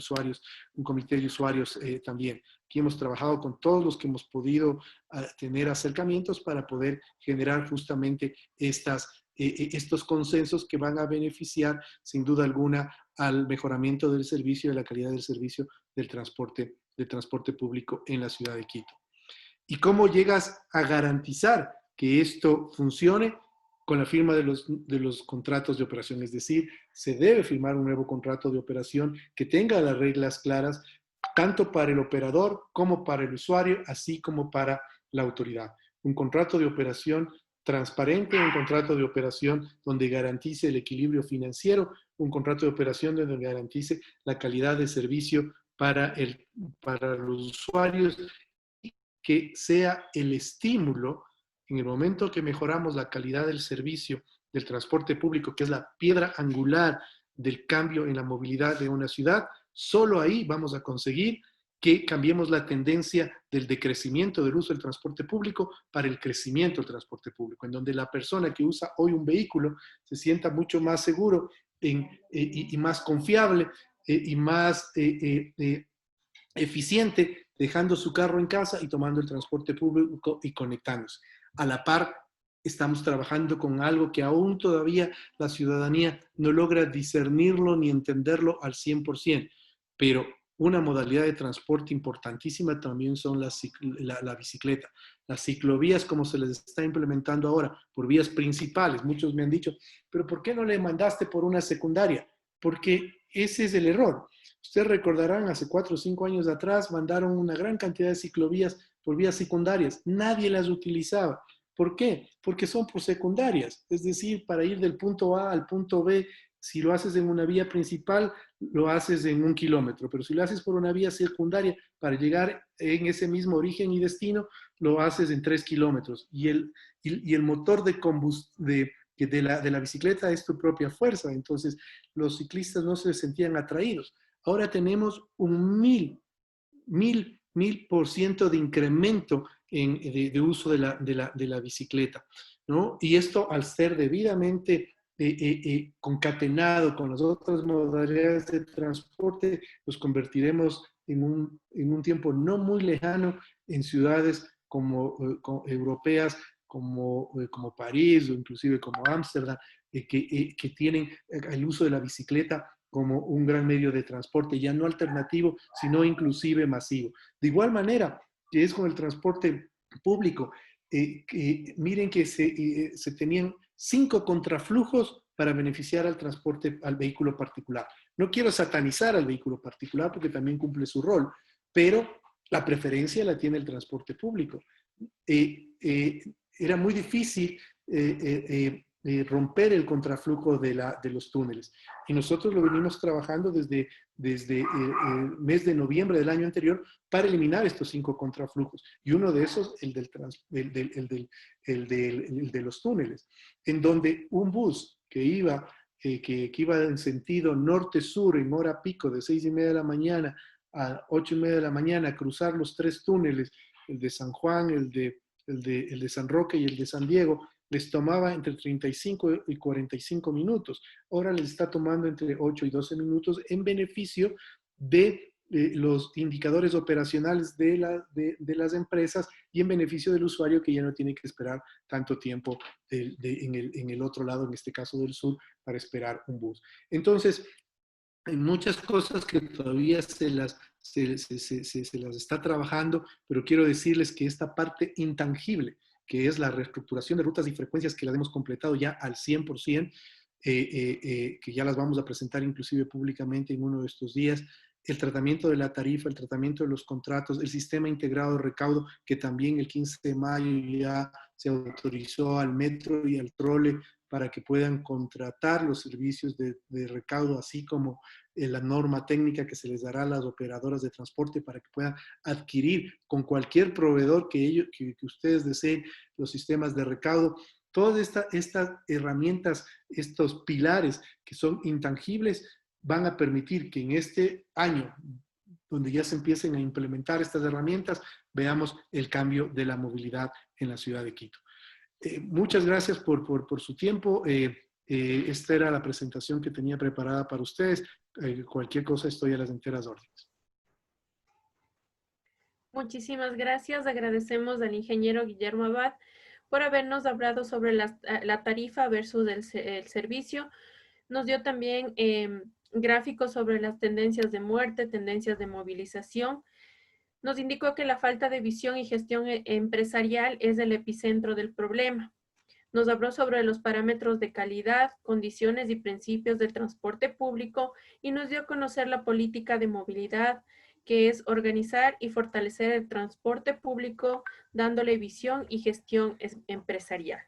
usuarios también. Aquí hemos trabajado con todos los que hemos podido tener acercamientos para poder generar justamente estos consensos que van a beneficiar sin duda alguna al mejoramiento del servicio y de la calidad del servicio del transporte público en la ciudad de Quito. ¿Y cómo llegas a garantizar que esto funcione? con la firma de los contratos de operación. Es decir, se debe firmar un nuevo contrato de operación que tenga las reglas claras, tanto para el operador como para el usuario, así como para la autoridad. Un contrato de operación transparente, un contrato de operación donde garantice el equilibrio financiero, un contrato de operación donde garantice la calidad de servicio para los usuarios, que sea el estímulo en el momento que mejoramos la calidad del servicio del transporte público, que es la piedra angular del cambio en la movilidad de una ciudad. Solo ahí vamos a conseguir que cambiemos la tendencia del decrecimiento del uso del transporte público para el crecimiento del transporte público, en donde la persona que usa hoy un vehículo se sienta mucho más seguro y más confiable y más eficiente, dejando su carro en casa y tomando el transporte público y conectándose. A la par, estamos trabajando con algo que aún todavía la ciudadanía no logra discernirlo ni entenderlo al 100%, pero una modalidad de transporte importantísima también son la bicicleta. Las ciclovías, como se les está implementando ahora, por vías principales. Muchos me han dicho, pero ¿por qué no le mandaste por una secundaria? Porque ese es el error. Ustedes recordarán, hace 4 o 5 años atrás mandaron una gran cantidad de ciclovías por vías secundarias. Nadie las utilizaba. ¿Por qué? Porque son por secundarias. Es decir, para ir del punto A al punto B, si lo haces en una vía principal, lo haces en 1 kilómetro. Pero si lo haces por una vía secundaria, para llegar en ese mismo origen y destino, lo haces en 3 kilómetros. Y el motor de la bicicleta es tu propia fuerza. Entonces, los ciclistas no se sentían atraídos. Ahora tenemos un 1000% de incremento de uso de la bicicleta, ¿no? Y esto, al ser debidamente concatenado con las otras modalidades de transporte, los convertiremos en un tiempo no muy lejano en ciudades como europeas, como París o inclusive como Ámsterdam, que tienen el uso de la bicicleta como un gran medio de transporte, ya no alternativo, sino inclusive masivo. De igual manera que es con el transporte público, miren que se tenían 5 contraflujos para beneficiar al vehículo particular. No quiero satanizar al vehículo particular porque también cumple su rol, pero la preferencia la tiene el transporte público. Era muy difícil romper el contraflujo de los túneles. Y nosotros lo venimos trabajando desde el mes de noviembre del año anterior para eliminar estos 5 contraflujos. Y uno de esos, el de los túneles, en donde un bus que iba en sentido norte-sur en hora pico de 6:30 de la mañana a 8:30 de la mañana, cruzar los 3 túneles, el de San Juan, el de San Roque y el de San Diego, les tomaba entre 35 y 45 minutos. Ahora les está tomando entre 8 y 12 minutos en beneficio de los indicadores operacionales de las empresas y en beneficio del usuario, que ya no tiene que esperar tanto tiempo en el otro lado, en este caso del sur, para esperar un bus. Entonces, hay muchas cosas que todavía se las está trabajando, pero quiero decirles que esta parte intangible, que es la reestructuración de rutas y frecuencias, que las hemos completado ya al 100%, que ya las vamos a presentar inclusive públicamente en uno de estos días, el tratamiento de la tarifa, el tratamiento de los contratos, el sistema integrado de recaudo, que también el 15 de mayo ya se autorizó al metro y al trole para que puedan contratar los servicios de recaudo, así como la norma técnica que se les dará a las operadoras de transporte para que puedan adquirir con cualquier proveedor que ustedes deseen los sistemas de recaudo. Todas estas herramientas, estos pilares que son intangibles, van a permitir que en este año, donde ya se empiecen a implementar estas herramientas, veamos el cambio de la movilidad en la ciudad de Quito. Muchas gracias por su tiempo. Esta era la presentación que tenía preparada para ustedes. Cualquier cosa, estoy a las enteras órdenes. Muchísimas gracias. Agradecemos al ingeniero Guillermo Abad por habernos hablado sobre la tarifa versus el servicio. Nos dio también gráficos sobre las tendencias de muerte, tendencias de movilización. Nos indicó que la falta de visión y gestión empresarial es el epicentro del problema. Nos habló sobre los parámetros de calidad, condiciones y principios del transporte público y nos dio a conocer la política de movilidad, que es organizar y fortalecer el transporte público, dándole visión y gestión empresarial.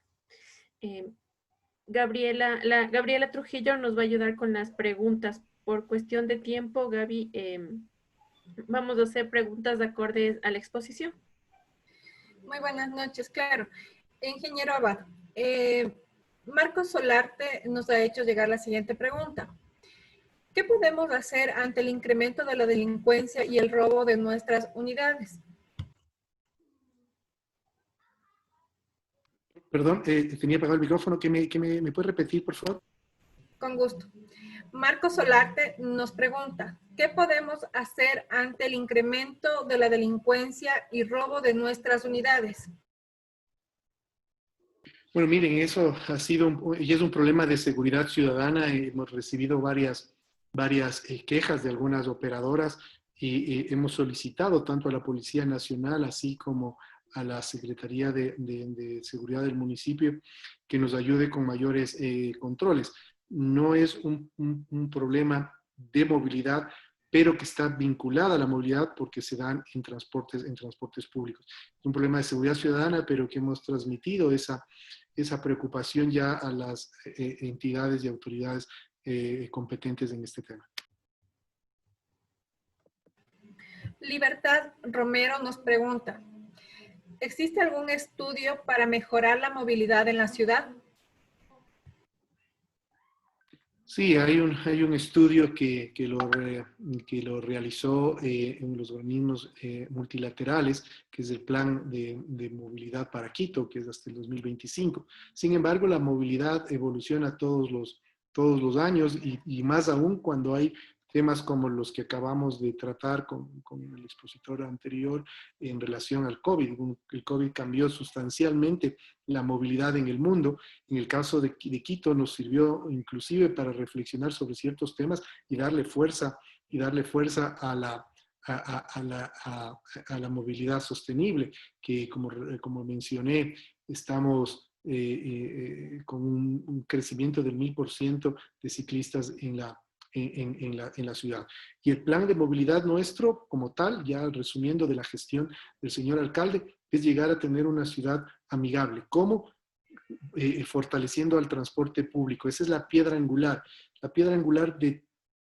Gabriela Trujillo nos va a ayudar con las preguntas. Por cuestión de tiempo, Gaby, vamos a hacer preguntas acordes a la exposición. Muy buenas noches, claro. Ingeniero Abad, Marcos Solarte nos ha hecho llegar la siguiente pregunta. ¿Qué podemos hacer ante el incremento de la delincuencia y el robo de nuestras unidades? Perdón, tenía apagado el micrófono. ¿Me puede repetir, por favor? Con gusto. Marcos Solarte nos pregunta, ¿qué podemos hacer ante el incremento de la delincuencia y robo de nuestras unidades? Bueno, miren, eso ha sido y es un problema de seguridad ciudadana. Hemos recibido varias quejas de algunas operadoras y hemos solicitado tanto a la Policía Nacional así como a la Secretaría de Seguridad del municipio que nos ayude con mayores controles. No es un problema de movilidad, pero que está vinculada a la movilidad porque se dan en transportes públicos. Es un problema de seguridad ciudadana, pero que hemos transmitido esa preocupación ya a las entidades y autoridades competentes en este tema. Libertad Romero nos pregunta, ¿existe algún estudio para mejorar la movilidad en la ciudad? Sí, hay un estudio que lo realizó en los organismos multilaterales, que es el Plan de Movilidad para Quito, que es hasta el 2025. Sin embargo, la movilidad evoluciona todos los años y más aún cuando hay temas como los que acabamos de tratar con el expositor anterior en relación al COVID. El COVID cambió sustancialmente la movilidad en el mundo. En el caso de Quito nos sirvió inclusive para reflexionar sobre ciertos temas y darle fuerza a la movilidad sostenible, que como mencioné, estamos con un crecimiento del 1000% de ciclistas en la ciudad. Y el plan de movilidad nuestro, como tal, ya resumiendo de la gestión del señor alcalde, es llegar a tener una ciudad amigable. ¿Cómo? Fortaleciendo al transporte público. Esa es la piedra angular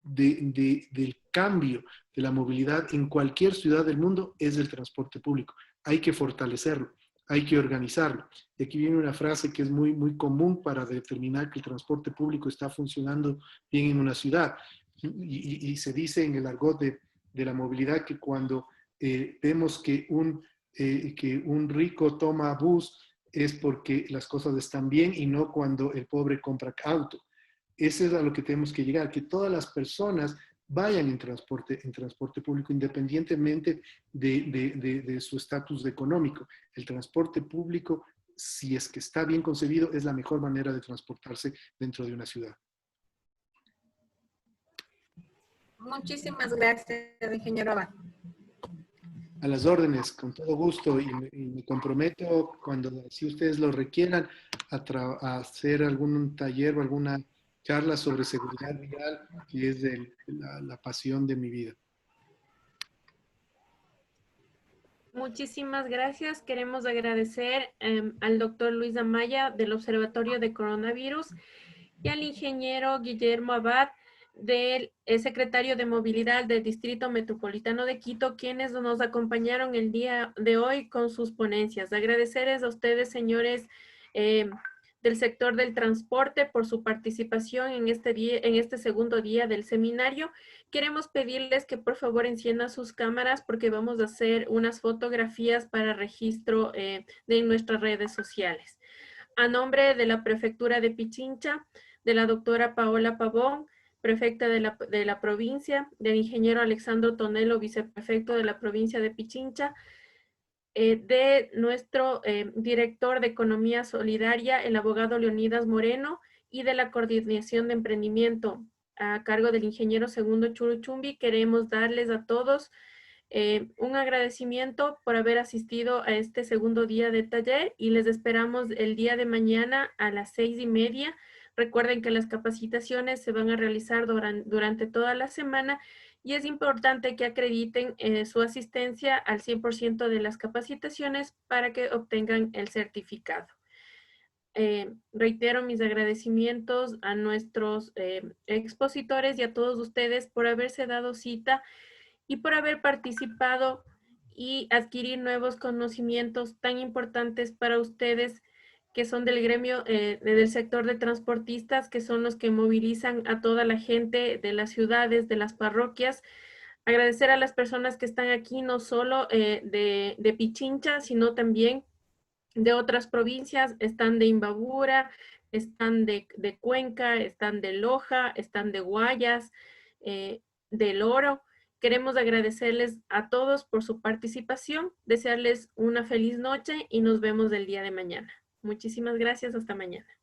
del cambio de la movilidad en cualquier ciudad del mundo es el transporte público. Hay que fortalecerlo, hay que organizarlo. Y aquí viene una frase que es muy, muy común para determinar que el transporte público está funcionando bien en una ciudad. Y se dice en el argot de la movilidad que cuando vemos que un rico toma bus es porque las cosas están bien y no cuando el pobre compra auto. Eso es a lo que tenemos que llegar, que todas las personas vayan en transporte público independientemente de su estatus económico. El transporte público, si es que está bien concebido, es la mejor manera de transportarse dentro de una ciudad. Muchísimas gracias, ingeniero Abad. A las órdenes, con todo gusto, y me comprometo, cuando si ustedes lo requieran, a hacer algún taller o alguna charla sobre seguridad vial, que es la pasión de mi vida. Muchísimas gracias. Queremos agradecer al doctor Luis Amaya del Observatorio de Coronavirus y al ingeniero Guillermo Abad, del secretario de Movilidad del Distrito Metropolitano de Quito, quienes nos acompañaron el día de hoy con sus ponencias. Agradecerles a ustedes, señores del sector del transporte, por su participación en este segundo día del seminario. Queremos pedirles que por favor enciendan sus cámaras porque vamos a hacer unas fotografías para registro de nuestras redes sociales. A nombre de la Prefectura de Pichincha, de la doctora Paola Pavón, prefecta de la provincia, del ingeniero Alexandro Tonelo, viceprefecto de la provincia de Pichincha, de nuestro director de Economía Solidaria, el abogado Leonidas Moreno, y de la Coordinación de Emprendimiento a cargo del ingeniero Segundo Churuchumbi, queremos darles a todos Un agradecimiento por haber asistido a este segundo día de taller y les esperamos el día de mañana a las 6:30. Recuerden que las capacitaciones se van a realizar durante toda la semana y es importante que acrediten su asistencia al 100% de las capacitaciones para que obtengan el certificado. Reitero mis agradecimientos a nuestros expositores y a todos ustedes por haberse dado cita y por haber participado y adquirir nuevos conocimientos tan importantes para ustedes que son del gremio del sector de transportistas, que son los que movilizan a toda la gente de las ciudades, de las parroquias. Agradecer a las personas que están aquí, no solo de Pichincha, sino también de otras provincias. Están de Imbabura, están de Cuenca, están de Loja, están de Guayas, del Oro. Queremos agradecerles a todos por su participación, desearles una feliz noche y nos vemos el día de mañana. Muchísimas gracias, hasta mañana.